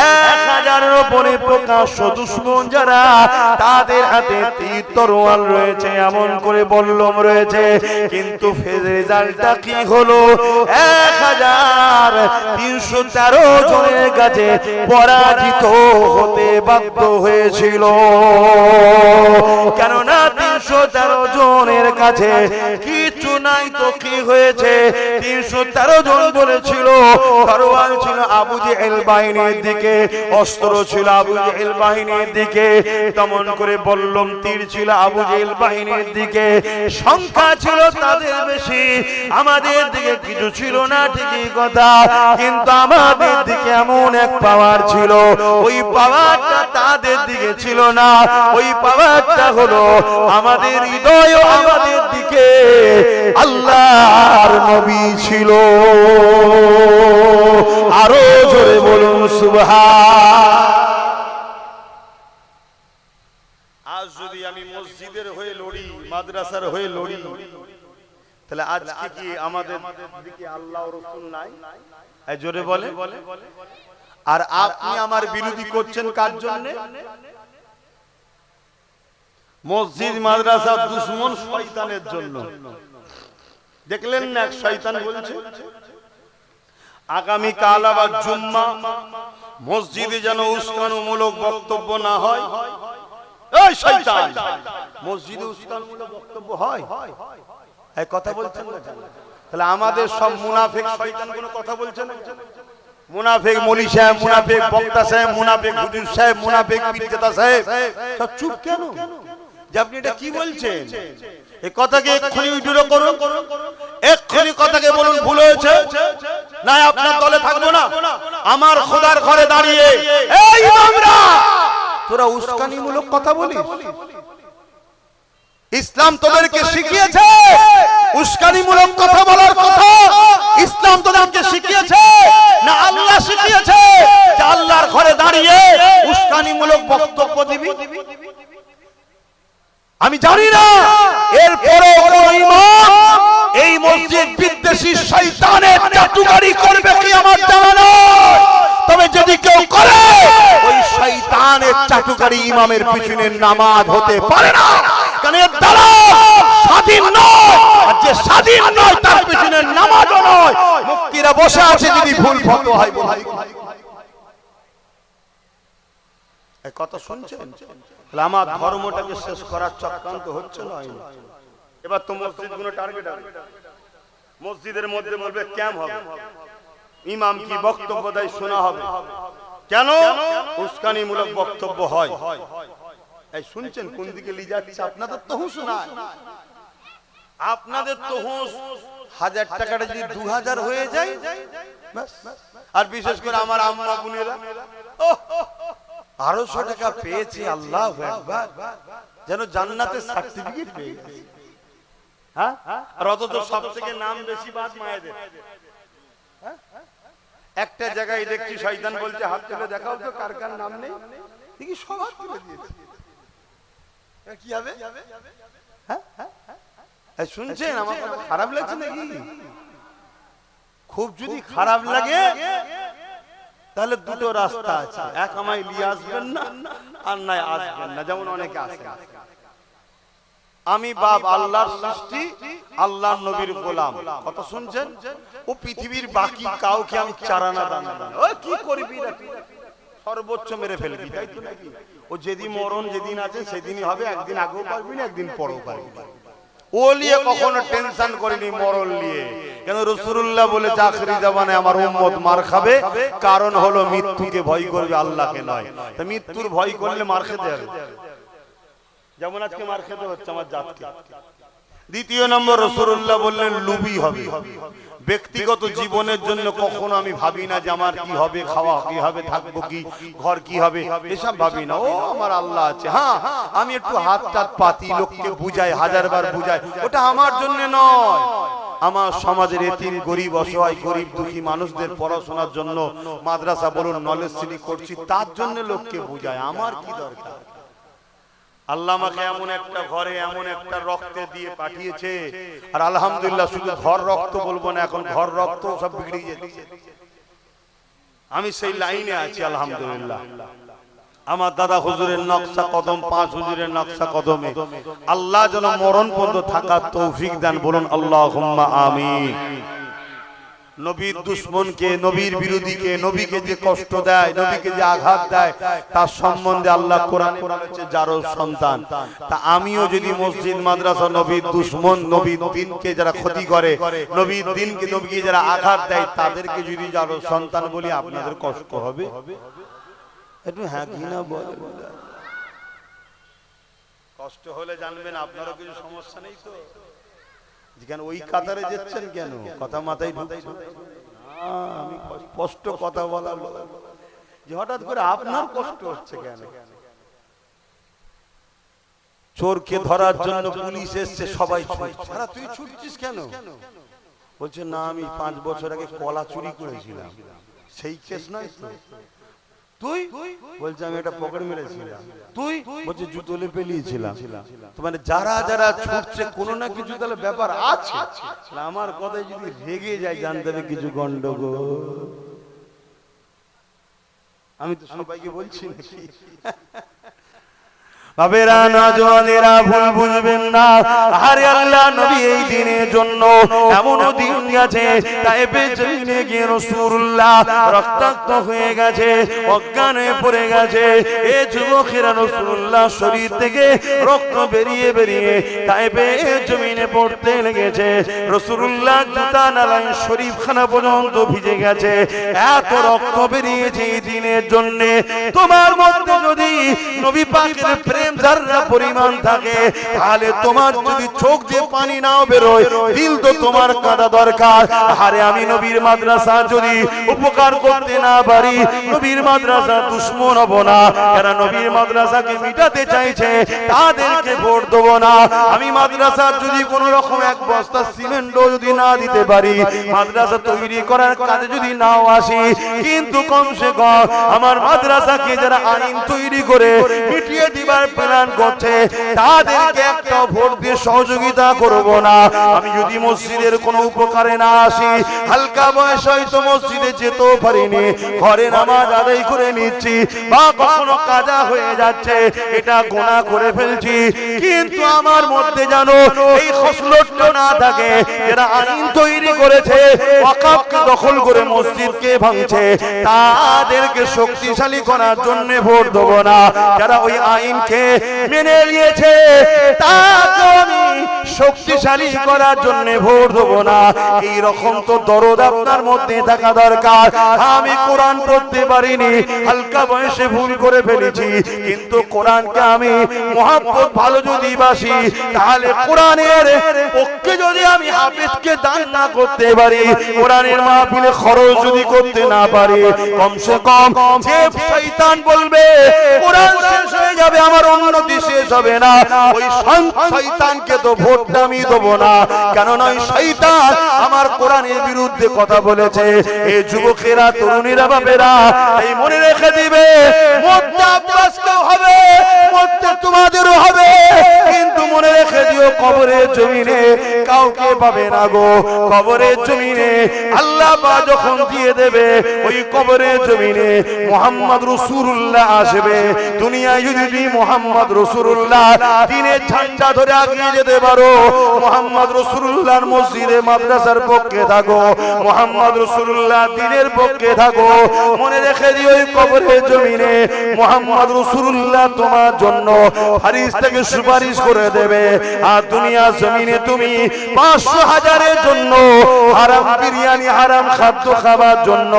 1000-এর উপরে প্রকাশ্য দুশমন যারা, তাদের হাতে তীর তরোয়াল রয়েছে, এমন করে বল্লম রয়েছে। কিন্তু রেজাল্টটা কি হলো? 1313 জনের কাছে পরাজিত হতে বাধ্য হয়েছিল। কেননা 313 জনের কাছে কিছু নাই তো কি হয়েছে? 313 জন বলেছিল, তরোয়াল ছিল আবু জেহেল বাহিনীর দিকে, অস্ত্র ছিল আবু জেহেল বাহিনীর দিকে, তেমন করে বললাম তীর ছিল আবু জেহেল বাহিনীর দিকে। সংখ্যা ছিল তাদের বেশি, আমাদের দিকে কিছু ছিল না, ঠিকই কথা, কিন্তু আমাদের দিকে এমন এক পাওয়ার ছিল, ওই পাওয়ারটা তাদের দিকে ছিল না। ওই পাওয়ারটা হলো আমাদের হৃদয়, আমাদের দিকে আল্লাহর নবী ছিল। আরো জোরে বলুন সুবহান। আজ যদি আমি মসজিদের হয়ে লড়ি, মাদ্রাসার হয়ে লড়ি, তাহলে আজকে কি আমাদের দিকে আল্লাহ ও রাসূল নাই? এই জোরে বলে। আর আপনি আমার বিরোধী করছেন কার জন্য? মসজিদ মাদ্রাসার দুশমন শয়তানের জন্য। দেখলেন না, এক শয়তান বলছে আগামী কাল আবার জুম্মা, মসজিদে যেন উস্কানিমূলক বক্তব্য না হয়। এই শয়তান, মসজিদে উস্কানিমূলক বক্তব্য হয়? এই কথা বলছেন না? তাহলে আমাদের সব মুনাফিক শয়তান কোনো কথা বলছে না? মুনাফিক মৌলী সাহেব, মুনাফিক বক্তা সাহেব, মুনাফিক হুজুর সাহেব, মুনাফিক পীরজাদা সাহেব সব চুপ কেন? যে আপনি এটা কি বলছেন? এই কথাকে এক্ষুনি উইথড্র করুন, এক্ষুনি কথাকে বলুন ভুল হয়েছে, না আপনার দলে থাকবো না। আমার খোদার ঘরে দাঁড়িয়ে এই ইমামরা, তোরা উস্কানিমূলক কথা বলিস? ইসলাম তোদেরকে শিখিয়েছে উস্কানিমূলক কথা বলার কথা? ইসলাম তোদেরকে শিখিয়েছে না আল্লাহ শিখিয়েছে যে আল্লাহর ঘরে দাঁড়িয়ে উস্কানিমূলক বক্তব্য দিবি? আমি জানি না। এরপরে কোন ইমাম এই মসজিদ বিদ্বেষী শয়তানের চাটুকারি করবে কি আমার জানা নয়। তবে যদি কেউ করে, ওই শয়তানের চাটুকারি ইমামের পিছনে নামাজ হতে পারে না, কারণ এর দ্বারা স্বাধীন নয়, আর যে স্বাধীন নয় তার পিছনে নামাজও নয়। মুফতিরা বসে আছে, যদি ভুল ফতোয়া হয় বলে এই কথা শুনছেন? আমার ধর্মটাকে শেষ করার চক্রান্ত হচ্ছে না? এবার তো মসজিদগুলো টার্গেট আছে, মসজিদের মধ্যে বলবে ক্যাম্প হবে, ইমাম কি বক্তব্য দেয় শোনা হবে। কেন? উস্কানিমূলক বক্তব্য হয়। এই শুনছেন কোন দিকে নিয়ে যাচ্ছে? আপনাদের তো হুঁশ নাই, আপনাদের তো হুঁশ 1000 টাকাটা যদি 2000 হয়ে যায় ব্যাস। আর বিশেষ করে আমার আম্মা বোনেরা আরো 100 টাকা পেয়েছে, আল্লাহু আকবার, যেন জান্নাতের সার্টিফিকেট পেয়ে গেছে। হ্যাঁ, আর অথচ সবথেকে নাম বেশি বাদ মায়েদের। একটা জায়গায় দেখছি শয়তান বলছে হাত তুলে দেখাও তো কার কার নাম নেই, দেখি সব হাত তুলে দিয়েছে। কি হবে? হ্যাঁ, শুনছেন আমার কথা খারাপ লাগছে নাকি? খুব যদি খারাপ লাগে তাহলে দুটো রাস্তা আছে, এক আমায় নিয়ে আসবেন না, আর নাই আসবেন না, যেমন অনেকে আসে। আমি বাপ আল্লাহর সৃষ্টি, আল্লাহর নবীর গোলাম, কথা শুনছেন? ও পৃথিবীর বাকি কাউকে আমি চারানা দানা দানা ও কি করবি না, সর্বোচ্চ মেরে ফেলবি, তাই তো নাকি? ও যেদিন মরণ যেদিন আছে সেদিনই হবে, একদিন আগেও পারবি না, একদিন পরেও পারবি না। ও নিয়ে কখনো টেনশন করিনি মরণ নিয়ে। কেন? রাসূলুল্লাহ বলে আখিরি জামানে আমার উম্মত মার খাবে, কারণ হলো মৃত্যুকে ভয় করবে, আল্লাহকে নয়। তা মৃত্যুর ভয় করলে মার খেতে হবে, যেমন আজকে মার খেতে হচ্ছে আমার জাতকে। দ্বিতীয় নম্বর, রাসূলুল্লাহ বললেন লুবি হবে। ব্যক্তিগত জীবনের জন্য কখনো আমি ভাবি না যে আমার কি হবে, খাওয়া কি হবে, থাকবো কি, ঘর কি হবে, এসব ভাবি না। ও আমার আল্লাহ আছে। হ্যাঁ, আমি একটু হাত টাত পাতি, লোককে বুঝাই, 1000 বার বুঝাই, ওটা আমার জন্য নয়। আমার সমাজের এতিম, গরিব, অসহায়, গরিব দুঃখী মানুষদের পড়াশোনার জন্য মাদ্রাসা বলুন, নলেজ সিটি করছি, তার জন্য লোককে বুঝায়। আমার কি দরকার? আল্লাহ আমাকে এমন একটা ঘরে এমন একটা রক্তে দিয়ে পাঠিয়েছে, আর আলহামদুলিল্লাহ শুধু ঘর রক্ত বলবো না, এখন ঘর রক্ত সব বিগড়ে যাচ্ছে। আমি সেই লাইনে আছি আলহামদুলিল্লাহ। আমার দাদা হুজুরের নকশা কদম, 5 হুজুরের নকশা কদমে আল্লাহ যেন মরণ পর্যন্ত থাকার তৌফিক দেন, বলুন আল্লাহুম্মা আমিন। নবীর দুশমনকে, নবীর বিরোধীকে, নবীকে যে কষ্ট দেয়, নবীকে যে আঘাত দেয়, তার সম্বন্ধে আল্লাহ কোরআনে বলেছে যারও সন্তান। তা আমিও যদি মসজিদ মাদ্রাসা নবীর দুশমন, নবীর দ্বীনকে যারা ক্ষতি করে, নবীর দ্বীনকে, নবীকে যারা আঘাত দেয়, তাদেরকে যদি যারও সন্তান বলি, আপনাদের কষ্ট হবে? একটু হ্যাঁ কি না বলেন। কষ্ট হলে জানবেন আপনারও কিছু সমস্যা নেই তো। কেন ওই কাতারে যাচ্ছেন কেন? কথা মাথায় ঢুকছে? আমি স্পষ্ট কথা বলা, যে হঠাৎ করে আপনার কষ্ট হচ্ছে কেন? চোরকে ধরার জন্য পুলিশ এসছে, সবাই ছুটছে, আরে তুই ছুটছিস কেন? বলছে না, আমি 5 বছর আগে কলা চুরি করেছিলাম, সেই কেস নয় তো। তুই? বলছে আমি একটা পকেট মেরেছিলাম। তুই? বলছে জুতো পেলিয়েছিলাম। তো মানে যারা যারা ছুটছে কোনো না কিছু তাহলে ব্যাপার আছে। আমার কথায় যদি রেগে যায়, জানতে হবে কিছু গন্ডগোল। আমি তো সবাইকে বলছি নাকি? বাবেরা, নওজওয়ানেরা ভুল বুঝবেন না। আরে আল্লাহ নবী এই দিনের জন্য এমন দিন গেছে, তাইফে জমিনে গিয়ে রাসূলুল্লাহ রক্তাক্ত হয়ে গেছে, অজ্ঞান হয়ে পড়ে গেছে। এ যুবকেরা, রাসূলুল্লাহ শরীর থেকে রক্ত বেরিয়ে বেরিয়ে তাইফে জমিনে পড়তে লেগেছে। রাসূলুল্লাহ জুতা নালায় শরীফখানা পর্যন্ত ভিজে গেছে। এত রক্ত বেরিয়েছে এই দিনের জন্য। তোমার মধ্যে যদি নবী পাকের প্রেম যারা পরিমাণ থাকে, তাহলে তোমার যদি চোখ দিয়ে পানি নাও বেরোয়, দিল তো তোমার কাঁদা দরকার। আরে আমি নবীর মাদ্রাসা যদি উপকার করতে না পারি, নবীর মাদ্রাসা দুশমন হব না। যারা নবীর মাদ্রাসাকে মিটাতে চাইছে, তাদেরকে ভোট দেবো না। আমি মাদ্রাসা যদি কোন রকম 1 বস্তা সিমেন্টও যদি না দিতে পারি, মাদ্রাসা তৈরি করার কাজে যদি নাও আসি, কিন্তু কমসে কম আমার মাদ্রাসাকে যারা আইন তৈরি করে মিটিয়ে দিবার প্ল্যান করছে, তাদেরকে একটা ভোট দিয়ে সহযোগিতা করব না। আমি যদি মসজিদের কোনো উপকারে না আসি, হালকা বয়স হয়তো মসজিদে যেতেও পারিনি, ঘরে নামাজ আদায় করে নিচ্ছি, বা কখনো কাজা হয়ে যাচ্ছে, এটা গুনাহ করে ফেলছি, কিন্তু আমার মধ্যে জানো এই খসলতটা না থাকে। যারা আইন তৈরি করেছে, ওয়াকফকে দখল করে মসজিদকে ভাঙছে, তাদেরকে শক্তিশালী করার জন্য ভোট দেব না। যারা ওই আইনকে মেনে নিয়েছে, তাকে আমি শক্তিশালী করার জন্য ভোট দেবো না, এই রকম তো দরদ আপনার মধ্যে থাকা দরকার। আমি কোরআন পড়তে পারিনি, হালকা বয়সে ভুল করে ফেলেছি, কিন্তু কোরআনকে আমি মহব্বত ভালো যদি বাসি, তাহলে কোরআনের পক্ষে যদি আমি হাফেজকে দান না করতে পারি, কোরআনের মাহফিলে খরচ যদি করতে না পারি, কমসে কম যে শয়তান বলবে কোরআন শেষ হয়ে যাবে, আমার উন্নতি শেষ হবে না, ওই শয়তানকে তো ভোটটা আমি দেবো না। কেন নয়, শয়তান আমার কোরআনের বিরুদ্ধে কথা বলেছে। এই যুবকেরা, তরুণীরা, বাপেরা, এই মনে রেখে দিবে, মরতে আব্বাসকেও হবে, মরতে তোমাদেরও হবে, কিন্তু মনে রেখে দিও কবরের জমিনে কাউকে পাবে না গো। কবরের জমিনে আল্লাহ পাক যখন দিয়ে দেবে, ওই কবরের জমিনে মুহাম্মদ রাসূলুল্লাহ আসবে। দুনিয়ায় যদি মুহাম্মদ রাসূলুল্লাহ দ্বীনের ঝান্ডা ধরে আগিয়ে যেতে পারো, মুহাম্মদ রাসূলুল্লাহর মসজিদে মাদ্রাসার পক্ষে থাকো, মুহাম্মদ রাসূলুল্লাহ দ্বীনের পক্ষে থাকো, মনে রেখে দিও ওই কবরের জমিনে মুহাম্মদ রাসূলুল্লাহ তোমার জন্য ফারিস্তাকে সুপারিশ করে দেবে। আর দুনিয়া জমিনে তুমি 500,000-এর জন্য হারাম বিরিয়ানি, হারাম খাদ্য খাবার জন্য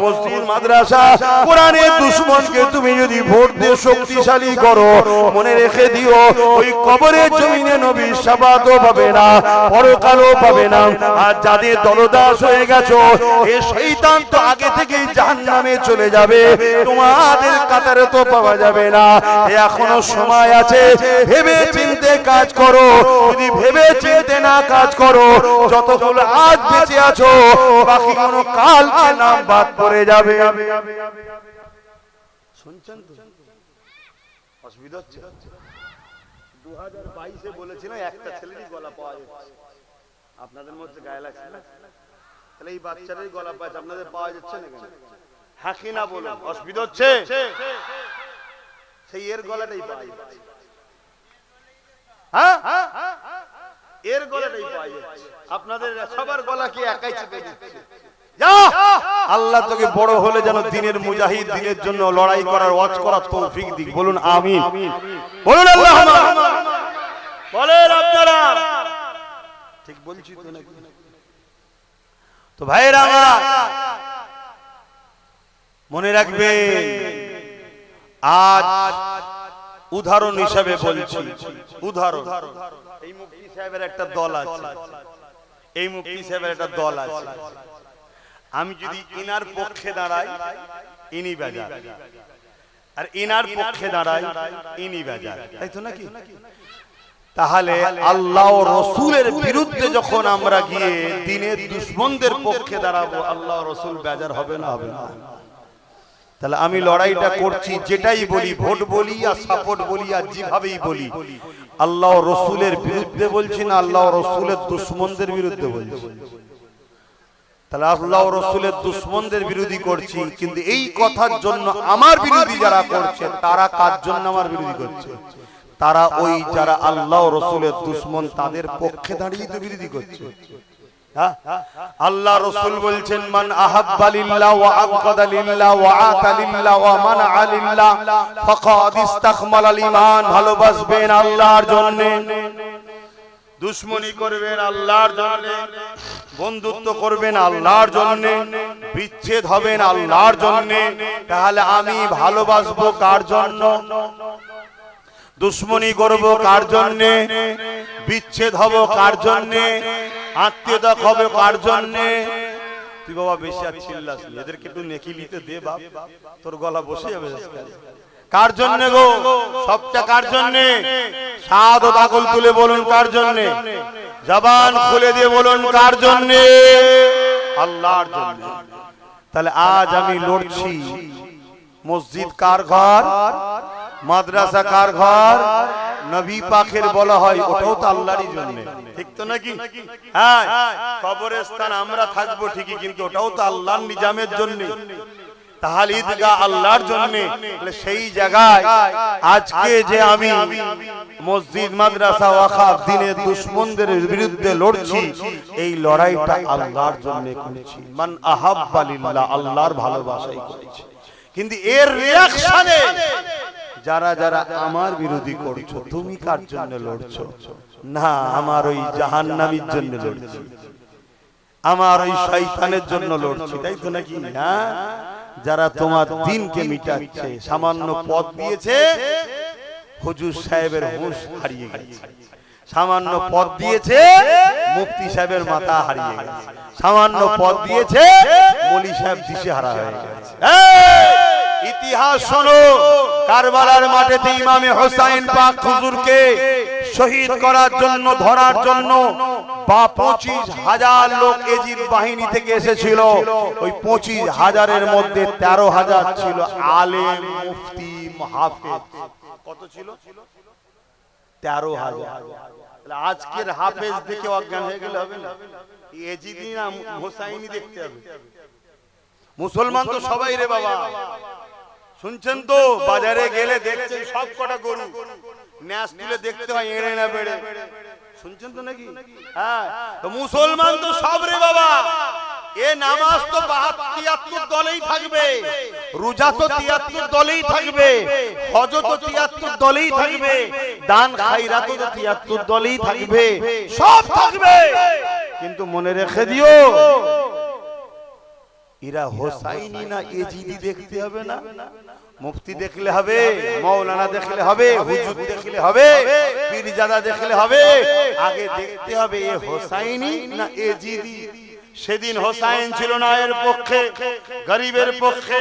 মসজিদ, মাদ্রাসা, কোরআনের দুশমনকে তুমি যদি ভোট দিয়ে শক্তিশালী করো, মনে রেখে দিও ওই কবরের জমিনে নবীর শাফাআতও পাবে না, পরকালও পাবে না। আর যাদের দলদাস হয়ে গেছো, এই শয়তান তো আগে থেকেই জাহান্নামে চলে যাবে, তোমাদের কাতারে তো পাওয়া যাবে না। এখনো সময় আছে, ভেবে চিন্তে কাজ করো। যদি ভেবে চিন্তে না কাজ করো, যতক্ষণ আজ বেঁচে আছো, বাকি কোনো কালকে নাম বাদ পড়ে যাবে। শুনছেন তো? অসুবিধা হচ্ছে? 2022-এ বলেছিল একটা ছেলেরই গলা পাওয়া যাচ্ছে, আপনাদের মধ্যে গায়ে লাগছে না? তাহলে এই বাচ্চারই গলা পাচ্ছে, আপনাদের পাওয়া যাচ্ছে না কেন? হ্যাঁ কি না বলুন, অসুবিধা হচ্ছে? সেই এর গলাটাই পাওয়া যাচ্ছে, হ্যাঁ এর গলাটাই পাওয়া যাচ্ছে, আপনাদের সবার গলা কি একাই চেপে দিচ্ছে? আল্লাহ তোকে বড় হলে যেন দিনের মুজাহিদ, দিনের জন্য লড়াই করার, ওয়াজ করার তৌফিক দিক। বলুন আমিন, বলুন আল্লাহুম্মা, বলেন আপনারা। ঠিক বলছি তো নাকি? তো ভাইরা আমার মনে রাখবে, আজ উদাহরণ হিসাবে বলছি, উদাহরণ, এই মুফতি সাহেবের একটা দল আছে, এই মুফতি সাহেবের একটা দল আছে, আমি যদি ইনার পক্ষে দাঁড়াই, ইনি বাজার, আর ইনার পক্ষে দাঁড়াই, ইনি বাজার, তাই তো নাকি? তাহলে আল্লাহ ও রাসূলের বিরুদ্ধে যখন আমরা গিয়ে দ্বীনের দুশমনদের পক্ষে দাঁড়াবো, আল্লাহ ও রাসূল বাজার হবে না? হবে না? তাহলে আমি লড়াইটা করছি, যেটাই বলি, ভোট বলি আর সাপোর্ট বলি আর যেভাবেই বলি, আল্লাহ ও রাসূলের বিরুদ্ধে বলছি না, আল্লাহ ও রাসূলের দুশমনদের বিরুদ্ধে বলছি। তাহলে আল্লাহ ও রাসূলের দুশমনদের বিরোধী করছি, কিন্তু এই কথার জন্য আমার বিরোধী যারা করছে, তারা কার জন্য আমার বিরোধী করছে? তারা ওই যারা আল্লাহ ও রাসূলের দুশমন, তাদের পক্ষে দাঁড়িয়ে তো বিরোধী করছে। আল্লাহ রাসূল বলছেন, মান আহাব্বা লিল্লাহ ওয়া আবগাদা লিল্লাহ ওয়া আতা লিল্লাহ ওয়া মানআ লিল্লাহ ফাকাদ ইসতাকমালাল ঈমান। ভালোবাসবেন আল্লাহর জন্য, দুশমনি করবেন আল্লাহর জন্য, বন্ধুত্ব করবেন আল্লাহর জন্য, বিচ্ছেদ হবেন আল্লাহর জন্য। তাহলে আমি ভালোবাসবো কার জন্য? দুশমনি করব কার জন্য? বিচ্ছেদ হব কার জন্য? আত্মীয়তা হবে কার জন্য? তুই বাবা বেশি আর চিল্লাস না, এদেরকে একটু নেকি নিতে দে বাপ, তোর গলা বসে যাবে। কার জন্য গো? সবটা কার জন্য? শাহাদাত আকল তুলে বলুন কার জন্য? জবান খুলে দিয়ে বলুন কার জন্য? আল্লাহর জন্য। তাহলে আজ আমি লড়ছি, মসজিদ কার ঘর, মাদ্রাসা কার ঘর, নবী পাকের বলা হয়, ওটাও তো আল্লাহরই জন্য, ঠিক তো নাকি? হ্যাঁ, কবরস্থান আমরা থাকবো ঠিকই, কিন্তু ওটাও তো আল্লাহর নিজামের জন্য। তাহলে ঈদগাহ আল্লাহর জন্য। সেই জায়গায় আজকে যে আমি মসজিদ, মাদ্রাসা, ওয়াকফ, দ্বীনের দুশমনদের বিরুদ্ধে লড়ছি, এই লড়াইটা আল্লাহর জন্য করছি। মান আহাব্বা লিল্লাহ, আল্লাহর ভালোবাসাই করেছি। কিন্তু এর রিঅ্যাকশনে যারা যারা আমার বিরোধী করছো, তুমি কার জন্য লড়ছো? না, আমার ওই জাহান্নামীর জন্য লড়ছি, আমার ওই শয়তানের জন্য লড়ছি, তাই তো নাকি? হ্যাঁ, যারা তোমার দিনকে মিটাচ্ছে, সামান্য পদ দিয়েছে, হুজুর সাহেবের হুঁশ হারিয়ে গেছে, সামান্য পদ দিয়েছে, মুফতি সাহেবের মাথা হারিয়ে গেছে, সামান্য পদ দিয়েছে, মলি সাহেব দিশেহারা হয়ে গেছে। ইতিহাস শোনো, কারবালার মাঠেতে ইমামে হোসাইন পাক হুজুরকে শহীদ করার জন্য, ধরার জন্য 25,000 লোক এজিদ বাহিনী থেকে এসেছিল। ওই 25,000-এর মধ্যে 13,000 ছিল আলেম, মুফতি, মুহাফিজ। কত ছিল? 13,000। আজকের হাফেজ দেখে অজ্ঞান হয়ে গেলে হবে না, এজিদি না হোসাইনি দেখতে হবে। মুসলমান তো সবাই রে বাবা, শুনছেন তো? বাজারে গেলে দেখছেন সব কটা গরু ন্যাস তুলে দেখতে হয়, এড়ে না বেড়ে, শুনছেন তো নাকি? হ্যাঁ, তো মুসলমান তো সব রে বাবা। এ নামাজ তো 73 দলেই থাকবে, রোজা তো 73 দলেই থাকবে, হজ তো 73 দলেই থাকবে, দান খায়রাত তো 73 দলেই থাকবে, সব থাকবে। কিন্তু মনে রেখে দিও, এরা হোসাইনি না এজিদি দেখতে হবে না, মুফতি দেখলে হবে, মাওলানা দেখলে হবে, হুজুর দেখলে হবে, পীরজাদা দেখলে হবে, আগে দেখতে হবে এ হোসাইনি না এজিদি। সেদিন হোসাইন ছিল না এর পক্ষে, গরিবের পক্ষে,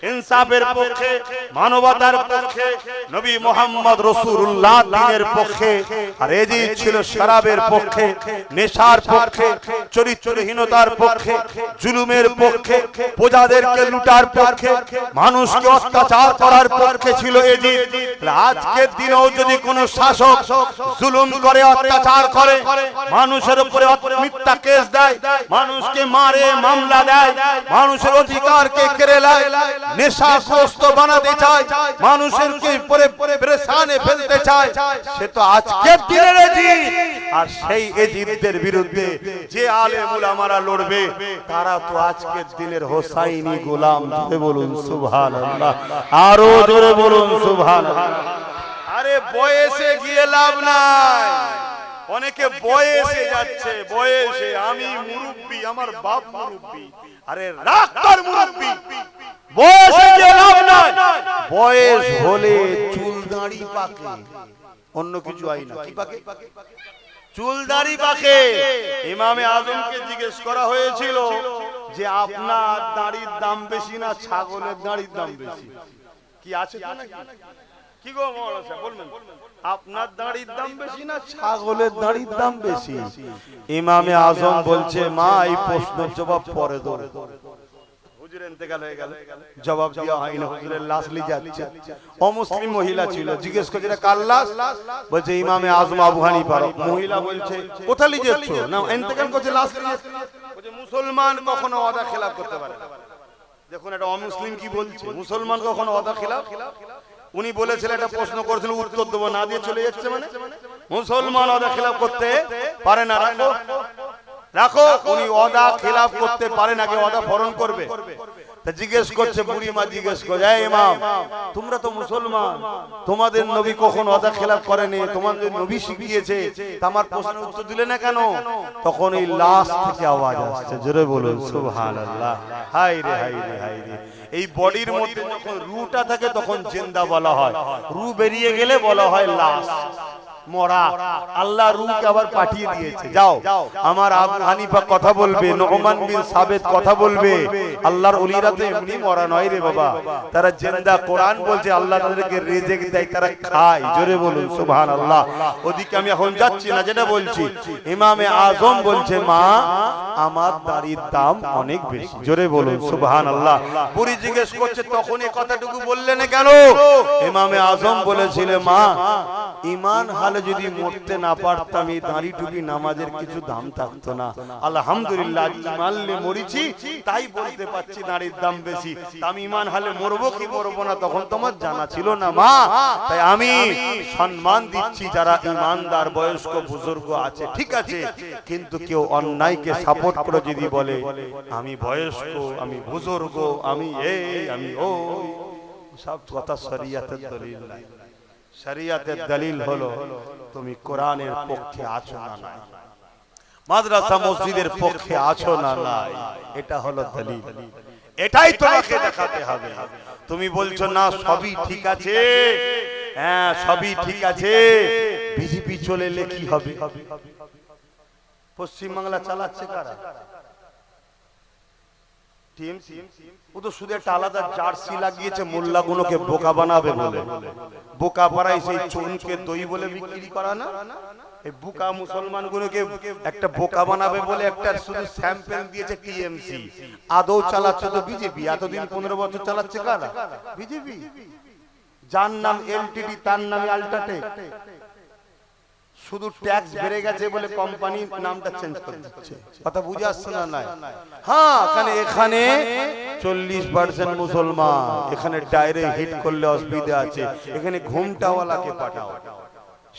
ইনসাফের পক্ষে, মানবতার পক্ষে, নবী মুহাম্মদ রাসূলুল্লাহ দ্বীনের পক্ষে। আর এজিদ ছিল শরাবের পক্ষে, নেশার পক্ষে, চরিত্রহীনতার পক্ষে, জুলুমের পক্ষে, প্রজাদেরকে লুটার পক্ষে, মানুষকে অত্যাচার করার পক্ষে ছিল এজিদ। আজকের দিনেও যদি কোনো শাসক জুলুম করে, অত্যাচার করে, মানুষের উপরে মিথ্যা কেস দেয়, মানুষকে মারে, মামলা দেয়, মানুষের অধিকারকে কেড়ে নেয়, নেশাগ্রস্ত বানাতে চায়, মানুষেরকে পেরেশানে ফেলতে চায়, সে তো আজকের দিনের এজিদ। আর সেই এজিদদের বিরুদ্ধে যে আলেম উলামারা লড়বে, তারা তো আজকের দিনের হোসাইনি গোলাম। জোরে বলুন সুবহানাল্লাহ, আরো জোরে বলুন সুবহানাল্লাহ। আরে বয়সে গিয়ে লাভ নাই, অনেকে বয়সে যাচ্ছে, বয়সে আমি মুরব্বি, আমার বাপ মুরব্বি। আরে রাখ তোর মুরব্বি, বয়সে গিয়ে লাভ নাই। বয়স হলে চুল দাড়ি পাকে, অন্য কিছু হয় না। কি পাকে? চুল দাড়ি পাকে। ইমামে আজমকে জিজ্ঞেস করা হয়েছিল যে আপনার দাড়ির দাম বেশি না ছাগলের দাড়ির দাম বেশি? কি আছে তো নাকি? কি গো মাওলানা সাহেব বলবেন, আপনার দাড়ির দাম বেশি না ছাগলের দাড়ির দাম বেশি? ইমামে আজম বলছে, মা এই প্রশ্নের জবাব পরে দাও। হুজুর ইন্তেকাল হয়ে গেল, জবাব দেওয়া হয় না, হুজুরের লাশ নিয়ে যাচ্ছে। অমুসলিম মহিলা ছিল, জিজ্ঞেস করছে এটা কার লাশ? বলছে ইমামে আজম আবু হানিফা। মহিলা বলছে কোথায় নিয়ে যাচ্ছ? না ইন্তেকাল করছে, লাশ নিয়ে যাচ্ছে। বলছে মুসলমান কখনো ওয়াদা খেলাফ করতে পারে না। দেখুন এটা অমুসলিম কি বলছে, মুসলমান কখনো ওয়াদা খেলাফ। উনি বলেছিলেন, একটা প্রশ্ন করেছিলেন, উত্তর দেবো না দিয়ে চলে যাচ্ছে, মানে মুসলমান ওয়াদা খেলাফ করতে পারে না। রাখো রাখো, উনি ওয়াদা খেলাফ করতে পারে না, ওয়াদা পালন করবে। তা জিজ্ঞেস করছে, বুড়ি মা জিজ্ঞেস করে, এই ইমাম তোমরা তো মুসলমান, তোমাদের নবী কখন ওয়াদা খেলাফ করেনি, তোমাদের নবী শিখিয়েছে, তা আমার প্রশ্নের উত্তর দিলে না কেন? তখন এই লাশ থেকে আওয়াজ আসছে, জোরে বলুন সুবহানাল্লাহ। হায় রে হায় রে হায় রে। এই বডির মধ্যে যখন রুটা থাকে তখন জিন্দা বলা হয়, রু বেরিয়ে গেলে বলা হয় লাশ, মরা। আল্লাহ রূহকে আবার পাঠিয়ে দিয়েছে, যাও আমার আবু হানিফা কথা বলবে, নুমান বিন সাবিত কথা বলবে। আল্লাহর ওলিরা তো এমনি মরা নয় রে বাবা, তারা জিন্দা। কোরআন বলছে আল্লাহ তাদেরকে রিজিক দেয়, তারা খায়। জোরে বলুন সুবহানাল্লাহ। ওদিকে আমি এখন যাচ্ছি না, যেটা বলছি, ইমামে আজম বলছে, মা আমার দাড়ির দাম অনেক বেশি। জোরে বলুন সুবহানাল্লাহ। বুড়ি জিজ্ঞেস করছে, তখন এই কথাটুকু বললেন কেন? ইমামে আজম বলেছিলেন, মা ঈমান হালে যদি মরতে না পারতাম, এই দাড়ি টুপি নামাজের কিছু দাম থাকতো না। আলহামদুলিল্লাহ ঈমান হালে মরেছি, তাই বলতে পারছি দাড়ির দাম বেশি। আমি ঈমান হালে মরবো কি মরবো না তখন তোমার জানা ছিল না মা, তাই আমি সম্মান দিচ্ছি যারা ঈমানদার বয়স্ক বুজুর্গ আছে, ঠিক আছে। কিন্তু কেউ অন্যায়কে সাপোর্ট করে যদি বলে আমি বয়স্ক, আমি বুজুর্গ, আমি এই আমি ওই, সব কথা শরিয়াতের দলিল নাই। শরিয়াতের দলিল হলো তুমি কোরআনের পক্ষে আছো না নাই, মাদ্রাসা মসজিদের পক্ষে আছো না নাই, এটা হলো দলিল। এটাই তোমাকে দেখাতে হবে। তুমি বলছো না সবই ঠিক আছে, হ্যাঁ সবই ঠিক আছে, বিজেপি চলে এলে কি হবে? পশ্চিমবাংলা চালাচ্ছে কারা? টিএমসি। ও তো শুধু একটা আলাদা জার্সি লাগিয়েছে মোল্লাগুলোকে বোকা বানাবে বলে। বোকা পাড়ায় সেই চুনকে দই বলে বিক্রি করা না, এই বোকা মুসলমানগুলোকে একটা বোকা বানাবে বলে একটা শুধু স্যাম্পল দিয়েছে টিএমসি। আদৌ চালাচ্ছে তো বিজেপি। এতদিন 15 বছর চালাচ্ছে কারা? বিজেপি। যার নাম এলটিডি তার নামে আল্ট্রাটেক। শুধু ট্যাক্স বেড়ে গেছে বলে কোম্পানির নামটা চেঞ্জ করে দিচ্ছে। কথা বুঝে আসছে না? নাই। হ্যাঁ এখানে 40% মুসলমান, এখানে ডাইরেক্ট হিট করলে অসুবিধা আছে। এখানে ঘুমটাওয়ালাকে পাঠাও,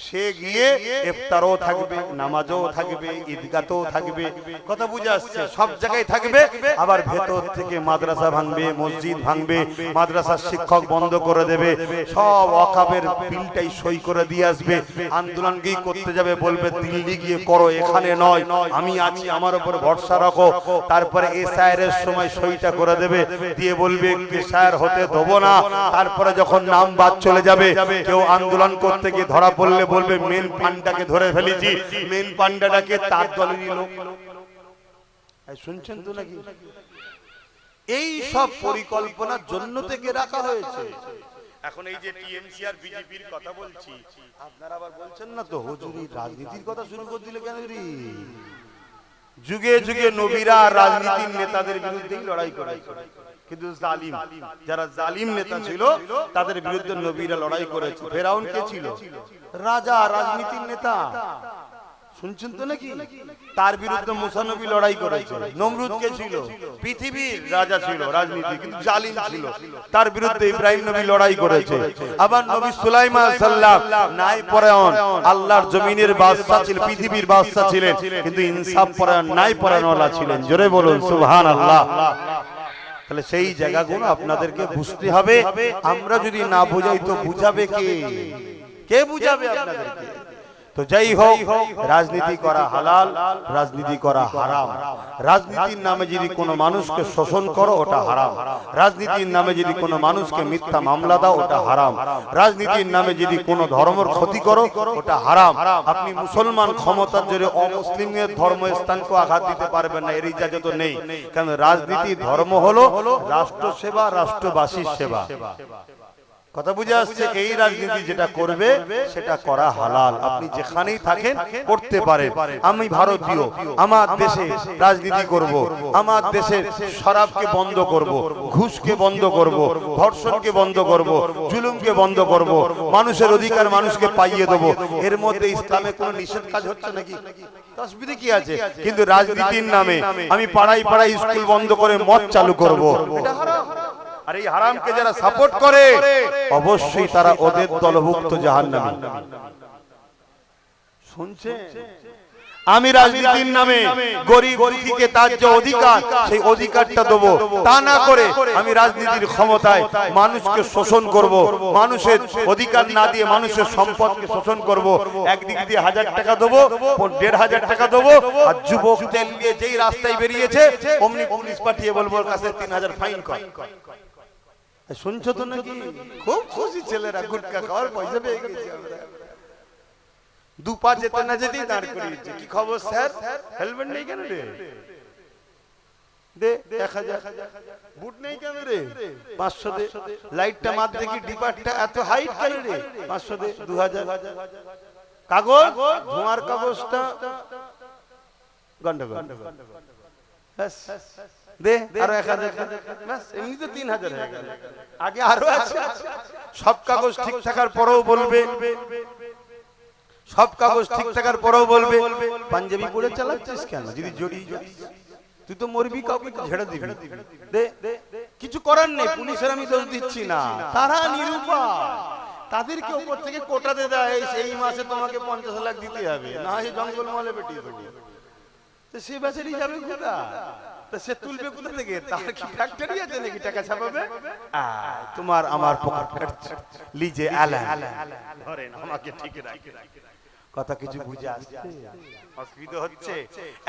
সে গিয়ে ইফতারও থাকবে, নামাজও থাকবে, ঈদগাহও থাকবে। কথা বুঝে আসছে? সব জায়গায় থাকবে। আবার ভেতর থেকে মাদ্রাসা ভাঙবে, মসজিদ ভাঙবে, মাদ্রাসার শিক্ষক বন্ধ করে দেবে, সব ওয়াকাফের বিলটাই সই করে দিয়ে আসবে। আন্দোলন গিয়ে করতে যাবে, বলবে দিল্লি গিয়ে করো, এখানে নয়, আমি আছি, আমার উপর ভরসা রাখো। তারপরে এসআইআর এর সময় সইটা করে দেবে, দিয়ে বলবে এসআইআর হতে দেবো না। তারপরে যখন নাম বাদ চলে যাবে, কেউ আন্দোলন করতে গিয়ে ধরা পড়লে বলবে মেন পান্ডাকে ধরে ফেলেছি, মেন পান্ডাটাকে তার দলেরই লোক। শুনছেন তো নাকি? এই সব পরিকল্পনার জন্য থেকে রাখা হয়েছে। এখন এই যে টিএমসি আর বিজেপির কথা বলছি, আপনারা আবার বলছেন না তো হুজুরি রাজনীতির কথা শুরু করে দিলে কেন রে? যুগে যুগে নবীরা রাজনীতির নেতাদের বিরুদ্ধেই লড়াই করেছে, কিন্তু জালিম, যারা জালিম নেতা ছিল তাদের বিরুদ্ধে নবীরা লড়াই করেছে। ফেরাউন কে ছিল? রাজা, রাজনীতির নেতা। শুনছেন তো নাকি? তার বিরুদ্ধে মুসা নবী লড়াই করেছে। নমরুদ কে ছিল? পৃথিবীর রাজা ছিল, রাজনীতি কিন্তু জালিম ছিল, তার বিরুদ্ধে ইব্রাহিম নবী লড়াই করেছে। আবার নবী সুলাইমান সাল্লাম ন্যায় পরায়ণ, আল্লাহর জমিনের বাদশা ছিলেন, পৃথিবীর বাদশা ছিলেন, কিন্তু ইনসাফ পরায়ণ, ন্যায় পরায়ণওয়ালা ছিলেন। জোরে বলুন সুবহানাল্লাহ। তাহলে সেই জায়গাগুলো আপনাদেরকে বুঝতে হবে। আমরা যদি না বুঝাই তো বুঝাবে কে? কে বুঝাবে আপনাদেরকে? তো যাই হোক, রাজনীতি করা হালাল, রাজনীতি করা হারাম। রাজনীতির নামে যদি কোনো মানুষকে শোষণ করো ওটা হারাম। রাজনীতির নামে যদি কোনো মানুষকে মিথ্যা মামলা দাও ওটা হারাম। রাজনীতির নামে যদি কোনো ধর্মের ক্ষতি করো ওটা হারাম। আপনি মুসলমান ক্ষমতার জোরে অমুসলিমের ধর্মস্থানকে আঘাত দিতে পারবেন না, এর ইজাজত নেই। কারণ রাজনীতি ধর্ম হলো রাষ্ট্র সেবা, রাষ্ট্রবাসীর সেবা। কথা বুঝে আসছে? এই রাজনীতি যেটা করবে সেটা করা হালাল, আপনি যেখানেই থাকেন করতে পারেন। আমি ভারতীয়, আমার দেশে রাজনীতি করব, আমার দেশের শরাবকে বন্ধ করব, ঘুষকে বন্ধ করব, ধর্ষণকে বন্ধ করব, জুলুমকে বন্ধ করব, মানুষের অধিকার মানুষকে পাইয়ে দেব। এর মধ্যে ইসলামে কোনো নিষেধ কাজ হচ্ছে নাকি? অসুবিধা কি আছে? কিন্তু রাজনীতির নামে আমি পাড়ায় পাড়ায় স্কুল বন্ধ করে মদ চালু করব, এটা হারাম। আর এই হারামকে যারা সাপোর্ট করে অবশ্যই তারা ওদের দলভুক্ত জাহান্নামী। শুনছেন? আমি রাজনীতির নামে গরিব দুঃখীকে তার যে অধিকার সেই অধিকারটা দেবো, তা না করে আমি রাজনীতির ক্ষমতায় মানুষকে শোষণ করব, মানুষের অধিকার না দিয়ে মানুষের সম্পদকে শোষণ করব। একদিক দিয়ে 1000 টাকা দেবো, 1500 টাকা দেবো, আর যুবক তেল নিয়ে যেই রাস্তায় বেরিয়েছে অমনি পুলিশ পাঠিয়ে বলবো ওর কাছে 3000 ফাইন কর। শুনছো তো নাকি? খুব খুশি ছেলেরা, গুটকা খাওয়ার পয়সা পেয়ে গেছে। দুপা যেতে না যেতেই দাঁড় করিয়েছে। কি খবর স্যার? হেলমেট নেই কেন রে? দে 1000। বুট নেই কেন রে? 500 দে। লাইটটা মার দেখি, ডিপারটা এত হাইট কেন রে? 500 দে। 2000। কাগজ, ধোঁয়ার কাগজটা গন্ডগোল। ব্যাস দে, আরো 1000। ব্যাস এমনি তো 3000 হয়ে গেল। আগে আরো আছে। সব কাগজ ঠিক থাকার পরেও বলবে, সব কাগজ ঠিক থাকার পরেও বলবে পাঞ্জাবি পরে চালাচ্ছিস কেন? যদি জড়ি তুই তো মরবি, কাউকে ঝেড়ে দিবি। দে, কিছু করার নেই। পুলিশের আমি দোষ দিচ্ছি না, তারা নিরুপায়। তাদেরকে উপর থেকে কোটা দিয়ে দেয়, এই মাসে তোমাকে 50 লাখ দিতে হবে, না হয় জঙ্গল মহলে পেটিয়ে দেবে। তো সে বেচারি যাবে কোথায়? সে তুলবে কোথা থেকে? তার কি ফ্যাক্টরি আছে নাকি টাকা ছাপাবে? তোমার আমার পকেট কাটছে, লিজে আলা ধরেন আমাকে ঠিক রাখে। কথা কিছু বুঝে আসছে? অসুবিধা হচ্ছে?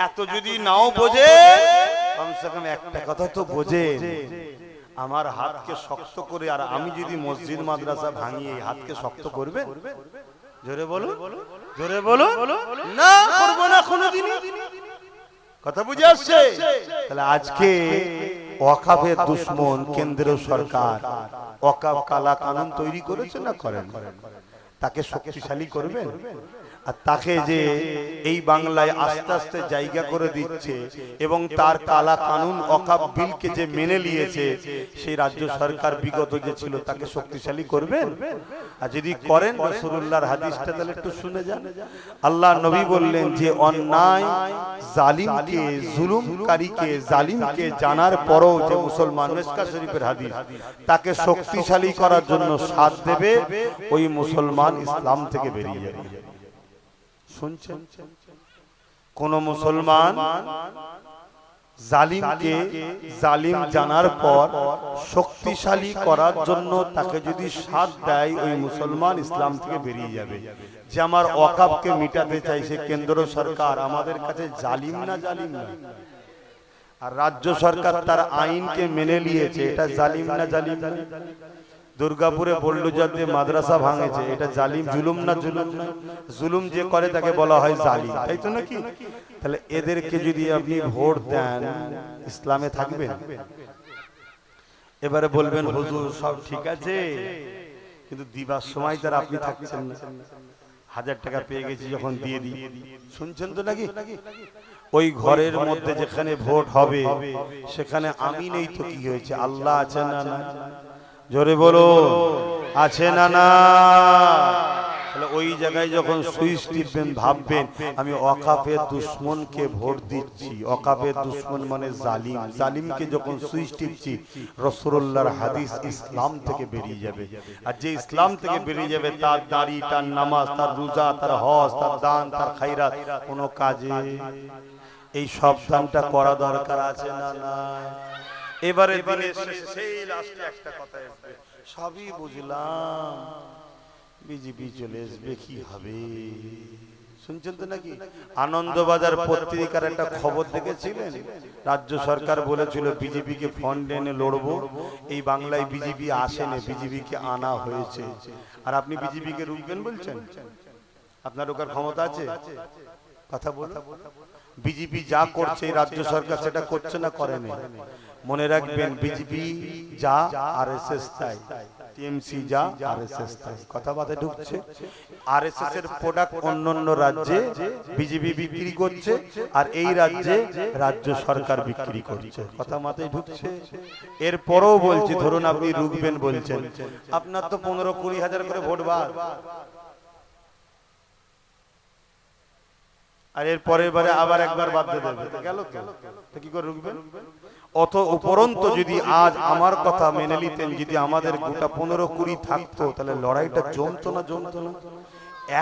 এত যদি নাও বোঝে, কমসে কম একটা কথা তো বোঝে, আমার হাতকে শক্ত করে, আর আমি যদি মসজিদ মাদ্রাসা ভাঙিয়ে হাতকে শক্ত করবে? জোরে বলো, জোরে বলো। না করবো না কোনোদিন। কথা বুঝে আসছে? তাহলে আজকে ওয়াকাফের দুশমন কেন্দ্রীয় সরকার ওয়াকাফ কালা কানুন তৈরি করেছে না করেন? তাকে শক্তিশালী করবেন, আর তাকে যে এই বাংলায় আস্তে আস্তে জায়গা করে দিচ্ছে এবং তার কালা কানুন ওয়াকাফ বিলকে যে মেনে নিয়েছে, সেই রাজ্য সরকার বিগত যে ছিল তাকে শক্তিশালী করবেন? আর যদি করেন, রাসূলুল্লাহর হাদিসটা তাহলে একটু শুনে যান। আল্লাহ নবী বললেন যে অন্যায় জালিমকে, জুলুমকারীকে, জালিমকে জানার পরও যে মুসলমান, মিশকাত শরীফের হাদিস, তাকে শক্তিশালী করার জন্য সাথ দেবে, ওই মুসলমান ইসলাম থেকে বেরিয়ে যাবে। শুনছেন? কোন মুসলমান জালিমকে জালিম জানার পর শক্তিশালী করার জন্য তাকে যদি সাথ দেয়, ওই মুসলমান ইসলাম থেকে বেরিয়ে যাবে। যে আমার ওয়াকাফকে মিটাতে চাইছে কেন্দ্র সরকার, আমাদের কাছে জালিম না? জালিম না? আর রাজ্য সরকার তার আইনকে মেনে নিয়েছে, এটা জালিম না? জালিম না? দুর্গাপুরে বল্লুজাতে মাদ্রাসা ভাঙেছে, এটা জালিম, জুলুম না? জুলুম না? জুলুম যে করে তাকে বলা হয় জালিম, তাই তো নাকি? তাহলে এদেরকে যদি আপনি ভোট দেন, ইসলামে থাকবেন? এবারে বলবেন হুজুর সব ঠিক আছে, কিন্তু দিবার সময় তার আপনি থাকছেন না। 1000 টাকা পেয়ে গেছি যখন দিয়ে দিই, শুনছেন তো নাকি? ওই ঘরের মধ্যে যেখানে ভোট হবে সেখানে আমি নেই তো কি হয়েছে? আল্লাহ আছে না? না? জোরে বলো, আছে না? না? তাহলে ওই জায়গায় যখন সুইচ টিপবেন, ভাববেন আমি ওয়াকাফের দুশমনকে ভোট দিচ্ছি। ওয়াকাফের দুশমন মানে জালিম। জালিমকে যখন সুইচ টিপছি, রাসূলুল্লাহর হাদিস ইসলাম থেকে বেরিয়ে যাবে। আর যে ইসলাম থেকে বেরিয়ে যাবে, তার দাড়ি, তার নামাজ, তার রোজা, তার হজ, তার দান, তার খায়রাত কোনো কাজে। এই সাবধানটা করা দরকার আছে না? না? এবারে দিনের শেষে সেই লাস্টে একটা কথা আসবে, সবই বুঝলাম, বিজেপি চলে আসবে, কি হবে? শুনছেন তো নাকি? আনন্দবাজার পত্রিকার একটা খবর দেখেছিলেন? রাজ্য সরকার বলেছিল বিজেপিকে ফান্ড এনে লড়বো, এই বাংলায় বিজেপি আসেনি, বিজেপিকে আনা হয়েছে। আর আপনি বিজেপিকে রুখবেন বলছেন? আপনার রোকার ক্ষমতা আছে? কথা বলুন। বিজেপি যা করছে রাজ্য সরকার সেটা করছে না? করেনি? মনে রাখবেন, বিজেপি যা আরএসএস তাই, টিএমসি যা আরএসএস তাই। কথা বাতে ঢুকছে? আরএসএস এর প্রোডাক্ট অন্যান্য রাজ্যে বিজেপি বিক্রি করছে, আর এই রাজ্যে রাজ্য সরকার বিক্রি করছে। কথা মাথায় ঢুকছে? এরপরও বলছি, ধরুন আপনি রুখবেন বলছেন, আপনার তো 15-20 হাজার করে ভোট বার, আর এর পরের বারে আবার একবার বাদ দিয়ে দেবে, গেল তো কি করে রুখবেন? অত উপরন্ত যদি আজ আমার কথা মেনে নিতেন, যদি আমাদের গোটা 15-20 থাকতো, তাহলে লড়াইটা জমতো না? জমতো না?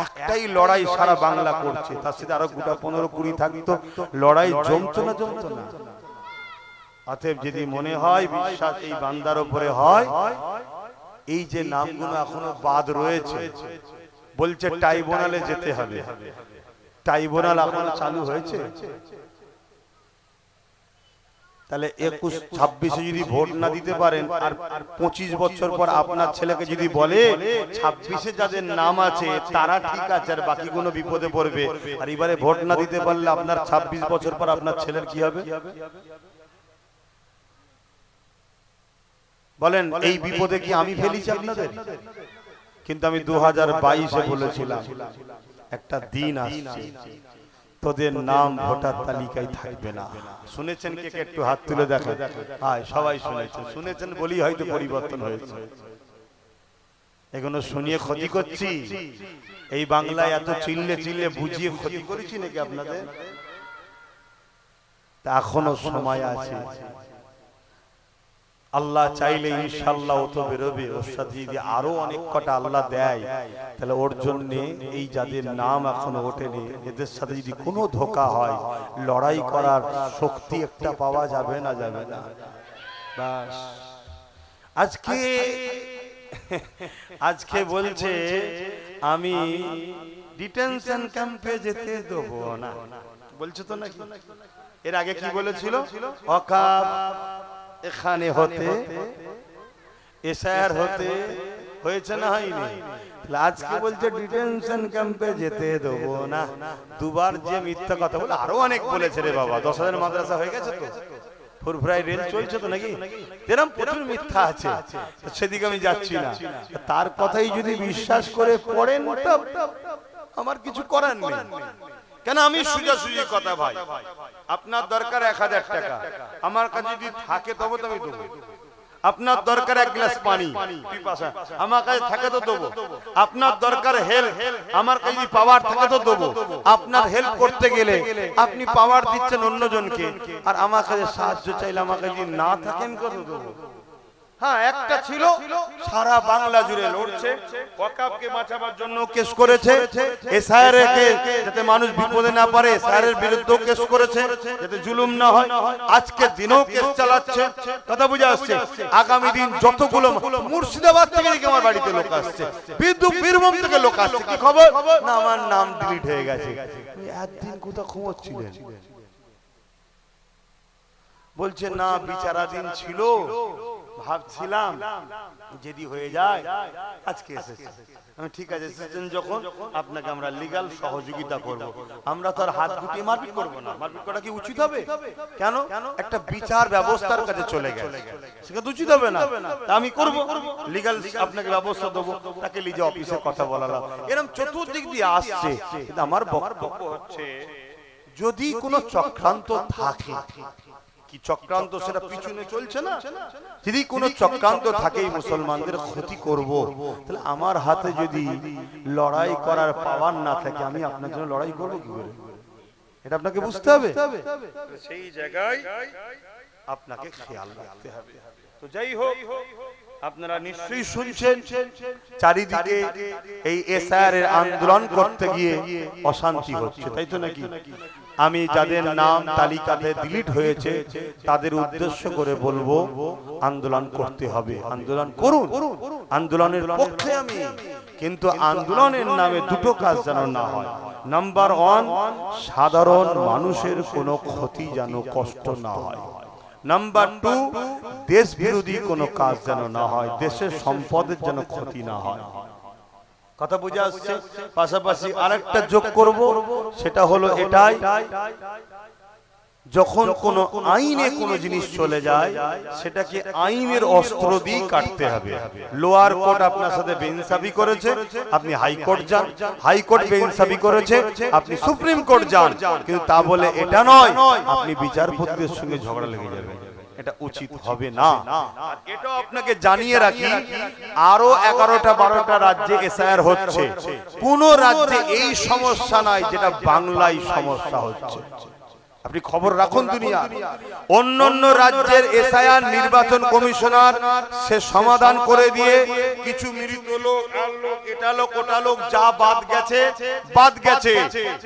একটাই লড়াই সারা বাংলা করছে, তার সাথে আরো গোটা 15-20 থাকতো, লড়াই জমতো না? জমতো না? অতএব যদি মনে হয় বিশ্বাস এই বান্দার উপরে হয়, এই যে নামগুলো এখনো বাদ রয়েছে, বলছে ট্রাইব্যুনালে যেতে হবে। ট্রাইব্যুনাল এখনো চালু হয়েছে? তাহলে 21-26 যদি ভোট না দিতে পারেন, আর 25 বছর পর আপনার ছেলেকে যদি বলে 26-এ যাদের নাম আছে তারা ঠিক আছে, আর বাকিগুলো বিপদে পড়বে, আর এবারে ভোট না দিতে পারলে আপনার 26 বছর পর আপনার ছেলের কি হবে? বলেন, এই বিপদে কি আমি ফেলিছি আপনাদের? কিন্তু আমি 2022-এ বলেছিলাম একটা দিন আসছে তোদের নাম ভোটার তালিকায় থাকবে না। শুনেছেন কে কে? একটু হাত তুলে দেখেন। হ্যাঁ, সবাই শুনেছেন। শুনেছেন বলি হয়তো পরিবর্তন হয়েছে। এগুলো শুনিয়ে ক্ষতি করছি? এই বাংলায় এত চিল্লে চিল্লে বুঝিয়ে ক্ষতি করেছি নাকি আপনাদের? তা এখনো সময় আছে। আল্লাহ চাইলে ইনশাআল্লাহ ও তো বেরোবে। ওর সাথে যদি আরো অনেক কটা আল্লাহ দেয়, তাহলে ওর জন্য এই যাদের নাম এখনো ওঠেনি, এদের সাথে যদি কোনো ধোঁকা হয়, লড়াই করার শক্তি একটা পাওয়া যাবে না? যাবে না? বাস আজকে বলছে আমি ডিটেনশন ক্যাম্পে যেতে দেবো না বলছে তো নাকি? এর আগে কি বলেছিল? অকাব এখানে হতে এসআর হতে হয়েছে না হয়নি? আজকে বলছে ডিটেনশন ক্যাম্পে যেতে দেবো না। দুবার যে মিথ্যা কথা বলে, আরো অনেক বলেছে রে বাবা। 10,000 মাদ্রাসা হয়ে গেছে তো, ফুরফুরাই রেল চলছে তো নাকি? এরকম প্রচুর মিথ্যা আছে, সেদিকে আমি যাচ্ছি না। তার কথাই যদি বিশ্বাস করে পড়েন তো আমার কিছু করার নেই। কেন আমি সোজাসুজি কথা ভাই, আপনার দরকার 1000 টাকা, আমার কাছে যদি থাকে তবে তো আমি দেবো। আপনার দরকার 1 গ্লাস পানি পিপাসা, আমার কাছে থাকে তো দেবো। আপনার দরকার হেল্প, আমার কাছে যদি পাওয়ার থাকে তো দেবো। আপনার হেল্প করতে গেলে আপনি পাওয়ার দিচ্ছেন অন্যজনকে, আর আমার কাছে সাহায্য চাইলে আমার কাছে যদি না থাকে আমি কত দেবো? হ্যাঁ, একটা ছিল সারা বাংলা জুড়ে লড়ছে, ওয়াকফকে বাঁচাবার জন্য কেস করেছে, এসআইআরকে যাতে মানুষ বিপদে না পড়ে এসআইআরের বিরুদ্ধেও কেস করেছে, যাতে জুলুম না হয়। আজকে দিনও কেস চালাচ্ছে। কথা বুঝে আসছে? আগামী দিন যতগুলো মুর্শিদাবাদ থেকে আমার বাড়িতে লোক আসছে, বীরভূম থেকে লোক আসছে, কি খবর না আমার নাম ডিলিট হয়ে গেছে। একদিন কোথা ঘুমোচ্ছিলেন? বলছে না বিচারাধীন ছিল, ভাবছিলাম যদি হয়ে যায় আজকে এসেছে। আমি ঠিক আছে, এসেছেন যখন আপনাকে আমরা লিগ্যাল সহযোগিতা করব। আমরা তো আর হাত গুটিয়ে মারপিট করবো না। মারপিট করা কি উচিত হবে? কেন? একটা বিচার ব্যবস্থার কাছে চলে গেছে, সেটা উচিত হবে না। আমি করব, লিগ্যাল আপনাকে ব্যবস্থা দেবো, তাকে লিজে অফিসে কথা বলালাম। এরকম চতুর্দিক দিয়ে আসছে। কিন্তু আমার বক্তব্য হচ্ছে, যদি কোনো চক্রান্ত থাকে, কি চক্রান্ত সেটা পিছনে চলছে না, যদি কোনো চক্রান্ত থাকে মুসলমানদের ক্ষতি করব, তাহলে আমার হাতে যদি লড়াই করার পাওয়ার না থাকে, আমি আপনার জন্য লড়াই করব কি করে? এটা আপনাকে বুঝতে হবে। সেই জায়গায় আপনাকে খেয়াল রাখতে হবে। তো যাই হোক, আপনারা নিশ্চয়ই শুনছেন চারিদিকে এই এসআইআর এর আন্দোলন করতে গিয়ে অশান্তি হচ্ছে, তাই তো নাকি? আমি যাদের নাম তালিকাতে ডিলিট হয়েছে তাদের উদ্দেশ্য করে বলবো, আন্দোলন করতে হবে। আন্দোলন করুন, আন্দোলনের পক্ষে আমি। কিন্তু আন্দোলনের নামে দুটো কাজ যেন না হয়। নাম্বার 1, সাধারণ মানুষের কোনো ক্ষতি যেন কষ্ট না হয়। নাম্বার 2, দেশ বিরোধী কোনো কাজ যেন না হয়, দেশের সম্পদের যেন ক্ষতি না হয়। কথা বুঝে আসছে? পাশাপাশি আরেকটা যোগ করব, সেটা হলো এটাই, যখন কোন আইনে কোনো জিনিস চলে যায় সেটাকে আইনের অস্ত্র দিয়ে কাটতে হবে। লোয়ার কোর্ট আপনার সাথে বেইনসাফি করেছে, আপনি হাইকোর্ট যান, হাইকোর্ট বেইনসাফি করেছে, আপনি সুপ্রিম কোর্ট যান। কিন্তু তা বলে এটা নয় আপনি বিচারপতিদের সঙ্গে ঝগড়া লেগে যাবেন, এটা উচিত হবে না। এটাও আপনাকে জানিয়ে রাখি, আরো 11টা 12টা রাজ্যে এসআইআর হচ্ছে। কোন রাজ্যে এই সমস্যা নাই যেটা বাংলায় সমস্যা হচ্ছে। আপনি খবর রাখুন দুনিয়া, অন্যান্য রাজ্যের এসআইআর নির্বাচন কমিশনার সে সমাধান করে দিয়ে কিছু মৃত লোক, এটা লোক ওটা লোক যা বাদ গেছে।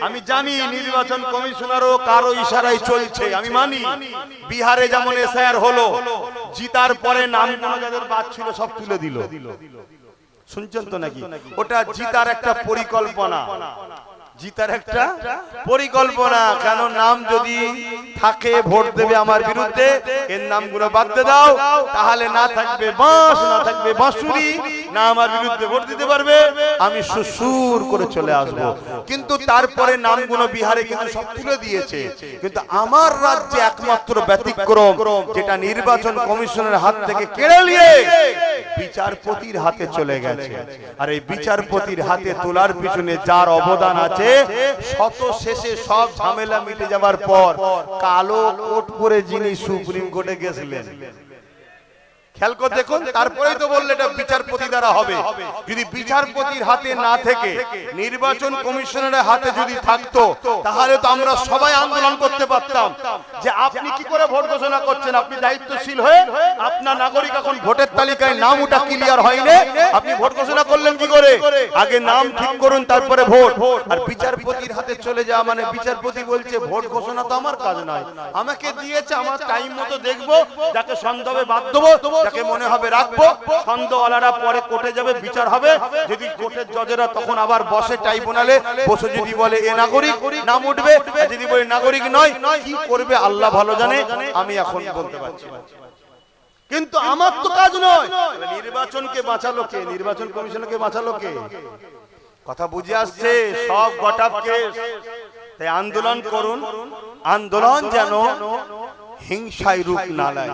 আমি জানি নির্বাচন কমিশনারও কারো ইশারায় চলছে, আমি মানি। বিহারে যেমন এসআইআর হলো, জিতার পরে নাম যাদের বাদ ছিল সব তুলে দিল। শুনছেন তো নাকি? ওটা জিতার একটা পরিকল্পনা, জিতার একটা পরিকল্পনা। কেন নাম যদি থাকে ভোট দেবে আমার বিরুদ্ধে, এর নামগুলো বাদ দিয়ে দাও, তাহলে না থাকবে বাঁশ, না থাকবে বাঁশুরি, না আমার বিরুদ্ধে ভোট দিতে পারবে, আমি সুসুর করে চলে আসব। কিন্তু তারপরে নামগুলো বিহারে কিন্তু সব তুলে দিয়েছে। কিন্তু আমার রাজ্যে একমাত্র ব্যতিক্রম, যেটা নির্বাচন কমিশনের হাত থেকে কেড়ে নিয়ে বিচারপতির হাতে চলে গেছে। আর এই বিচারপতির হাতে তোলার পিছনে যার অবদান আছে, শত শেষে সব ঝামেলা মিটে যাবার পর কালো কোট পরে যিনি সুপ্রিম কোর্টে গেছিলেন, খেয়াল করে দেখুন, তারপরেই তো বললে এটা বিচারপতি দ্বারা হবে। যদি বিচারপতির হাতে না থেকে নির্বাচন কমিশনের হাতে যদি থাকতো, তাহলে তো আমরা সবাই আন্দোলন করতে পারতাম যে আপনি কি করে ভোট ঘোষণা করছেন, আপনি দায়িত্বশীল হয়ে আপনার নাগরিক এখন ভোটের তালিকায় নাম ওটা ক্লিয়ার হয়নি, আপনি ভোট ঘোষণা করলেন কি করে? আগে নাম ঠিক করুন তারপরে ভোট। আর বিচারপতির হাতে চলে যাওয়া মানে বিচারপতি বলছে ভোট ঘোষণা তো আমার কাজ নয়, আমাকে দিয়েছে, আমার টাইম মতো দেখবো, যাকে সন্দেহে বাদ দেবো, যাকে মনে হবে রাখবো, ছন্দওয়ালারা পরে কোর্টে যাবে, বিচার হবে। যদি কোর্টের জজেরা তখন আবার বসে ট্রাইব্যুনালে বসে, যদি বলে এ নাগরিক, নাম উঠবে। আর যদি বলে নাগরিক নয়, কি করবে আল্লাহ ভালো জানে, আমি এখন বলতে পারছি না। কিন্তু আমার তো কাজ নয়। নির্বাচনকে বাঁচালো কে? নির্বাচন কমিশনকে বাঁচালো কে? কথা বুঝে আসছে? সব গটাপ কেস। তাই আন্দোলন করুন, আন্দোলন যেন হিংসায় রূপ না নেয়।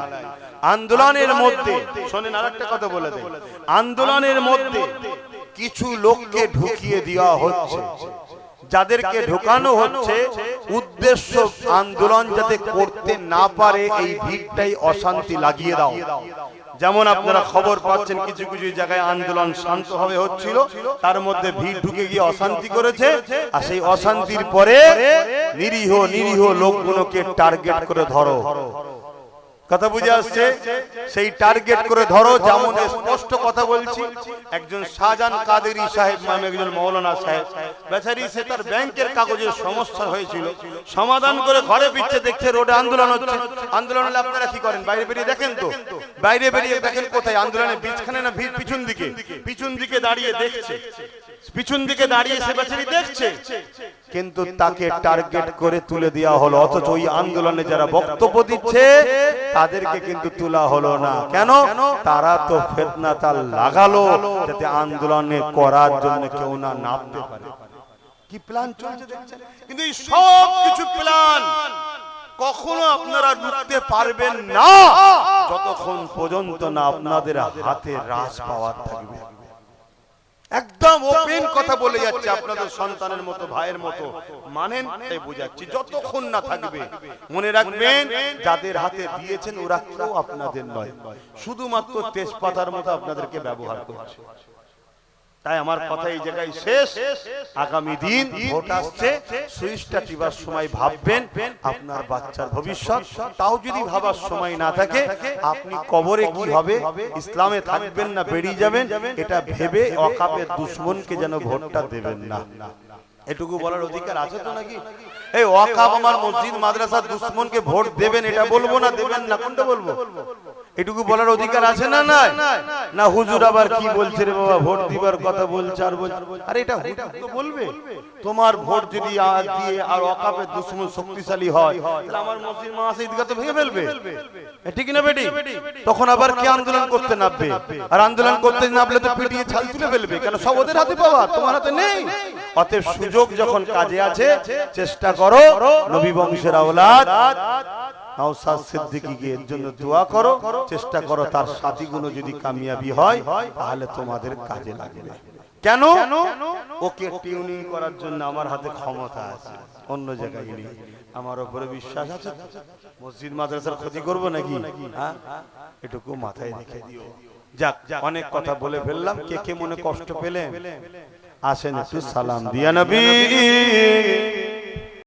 আন্দোলনের মধ্যে শোনেন, আরেকটা কথা বলে দেয়, আন্দোলনের মধ্যে কিছু লোককে ঢুকিয়ে দেওয়া হচ্ছে। যাদেরকে ঢোকানো হচ্ছে উদ্দেশ্য আন্দোলন যাতে করতে না পারে, এই ভিড়টাই অশান্তি লাগিয়ে দাও। যেমন আপনারা খবর পাচ্ছেন কিছু কিছু জায়গায় আন্দোলন শান্তভাবে হচ্ছিল, তার মধ্যে ভিড় ঢুকে গিয়ে অশান্তি করেছে। আর সেই অশান্তির পরে নিরীহ নিরীহ লোকগুলোকে টার্গেট করে ধরো। কথা বুঝে আসছে? সেই টার্গেট করে ধরো। যেমন স্পষ্ট কথা বলছি, একজন শাহজাহান কাদেরী সাহেব নামে একজন মৌলানা সাহেব, বেচারি সে তার ব্যাংকের কাগজের সমস্যা হয়েছিল, সমাধান করে ঘরে ফিরছে, দেখছে রোডে আন্দোলন হচ্ছে। আন্দোলন হলে আপনারা কি করেন? বাইরে বেরিয়ে দেখেন তো? বাইরে বেরিয়ে দেখেন কোথায়? আন্দোলনের বীজখানে না ভিড় পিছন দিকে? পিছন দিকে দাঁড়িয়ে দেখছে, পিছন দিকে দাঁড়িয়ে সে বেচারি দেখছে, কিন্তু তাকে টার্গেট করে তুলে দেওয়া হলো। অথচ ওই আন্দোলনে যারা বক্তব্য দিচ্ছে তাদেরকে কিন্তু তোলা হলো না। কেন? তারা তো ফিতনাটা লাগালো যাতে আন্দোলনে করার জন্য কেউ না নামতে পারে। কি প্ল্যান চলছে দেখছেন? কিন্তু এই সব কিছু প্ল্যান কখনো আপনারা রুখতে পারবেন না যতক্ষণ পর্যন্ত না আপনাদের হাতে রাজ পাওয়ার থাকবে। একদম ওপেন কথা বলে যাচ্ছে, আপনাদের সন্তানের মতো, ভাইয়ের মতো মানেন, তাই বুঝাচ্ছি। যতক্ষণ না থাকবে মনে রাখবেন, যাদের হাতে দিয়েছেন ওরা কেউ আপনাদের নয়, শুধুমাত্র তেজপাতার মতো আপনাদেরকে ব্যবহার করছে। তাই আমার কথা এই জায়গায় শেষ। আগামী দিন ভোট আসছে, সুইচটা টিপার সময় ভাববেন আপনার বাচ্চার ভবিষ্যৎ। তাও যদি ভাবার সময় না থাকে, আপনি কবরে কি হবে, ইসলামে থাকবেন না বেরিয়ে যাবেন, এটা ভেবে ওয়াকাফের দুশমনকে যেন ভোটটা দেবেন না। এটুকু বলার অধিকার আছে তো নাকি? এই ওয়াকাফ আমার মসজিদ মাদ্রাসার দুশমনকে ভোট দেবেন এটা বলবো না দেবেন না, কোনটা বলবো? এটুকু বলার অধিকার আছে না? নাই না? হুজুর আবার কি বলছে রে বাবা, ভোট দিবার কথা বলছে আর বলছে। আরে এটা হুজুর তো বলবে। তোমার ভোট যদি দিয়ে আর ওয়াকাফের দুশমন শক্তিশালী হয়, তাহলে আমার মসজিদ মাদ্রাসা ঈদগাহ তো ভেঙে ফেলবে, ঠিক না বেটি? তখন আবার কে আন্দোলন করতে নামবে? আর আন্দোলন করতে নামলে তো পিটিয়ে ছাল তুলে ফেলবে। কেন? সব ওদের হাতে পাওয়া, তোমার হাতে নেই। অতএব সুযোগ যখন কাজে আছে, চেষ্টা করো নবী বংশের আওলাদ নওশাদ সিদ্দিকীকে এর জন্য দোয়া করো, চেষ্টা করো তার সাথীগুলো যদি কামিয়াবি হয় তাহলে তোমাদের কাজে লাগবে। কেন? ওকে টিউনিং করার জন্য আমার হাতে ক্ষমতা আছে, অন্য জায়গায় নেই। আমার উপরে বিশ্বাস আছে। মসজিদ মাদ্রাসার ক্ষতি করবো নাকি? হ্যাঁ, এটুকু মাথায় রেখে দিও। যাক, অনেক কথা বলে ফেললাম। কে কে মনে কষ্ট পেলেন আসেন একটু সালাম দিয়া নবী।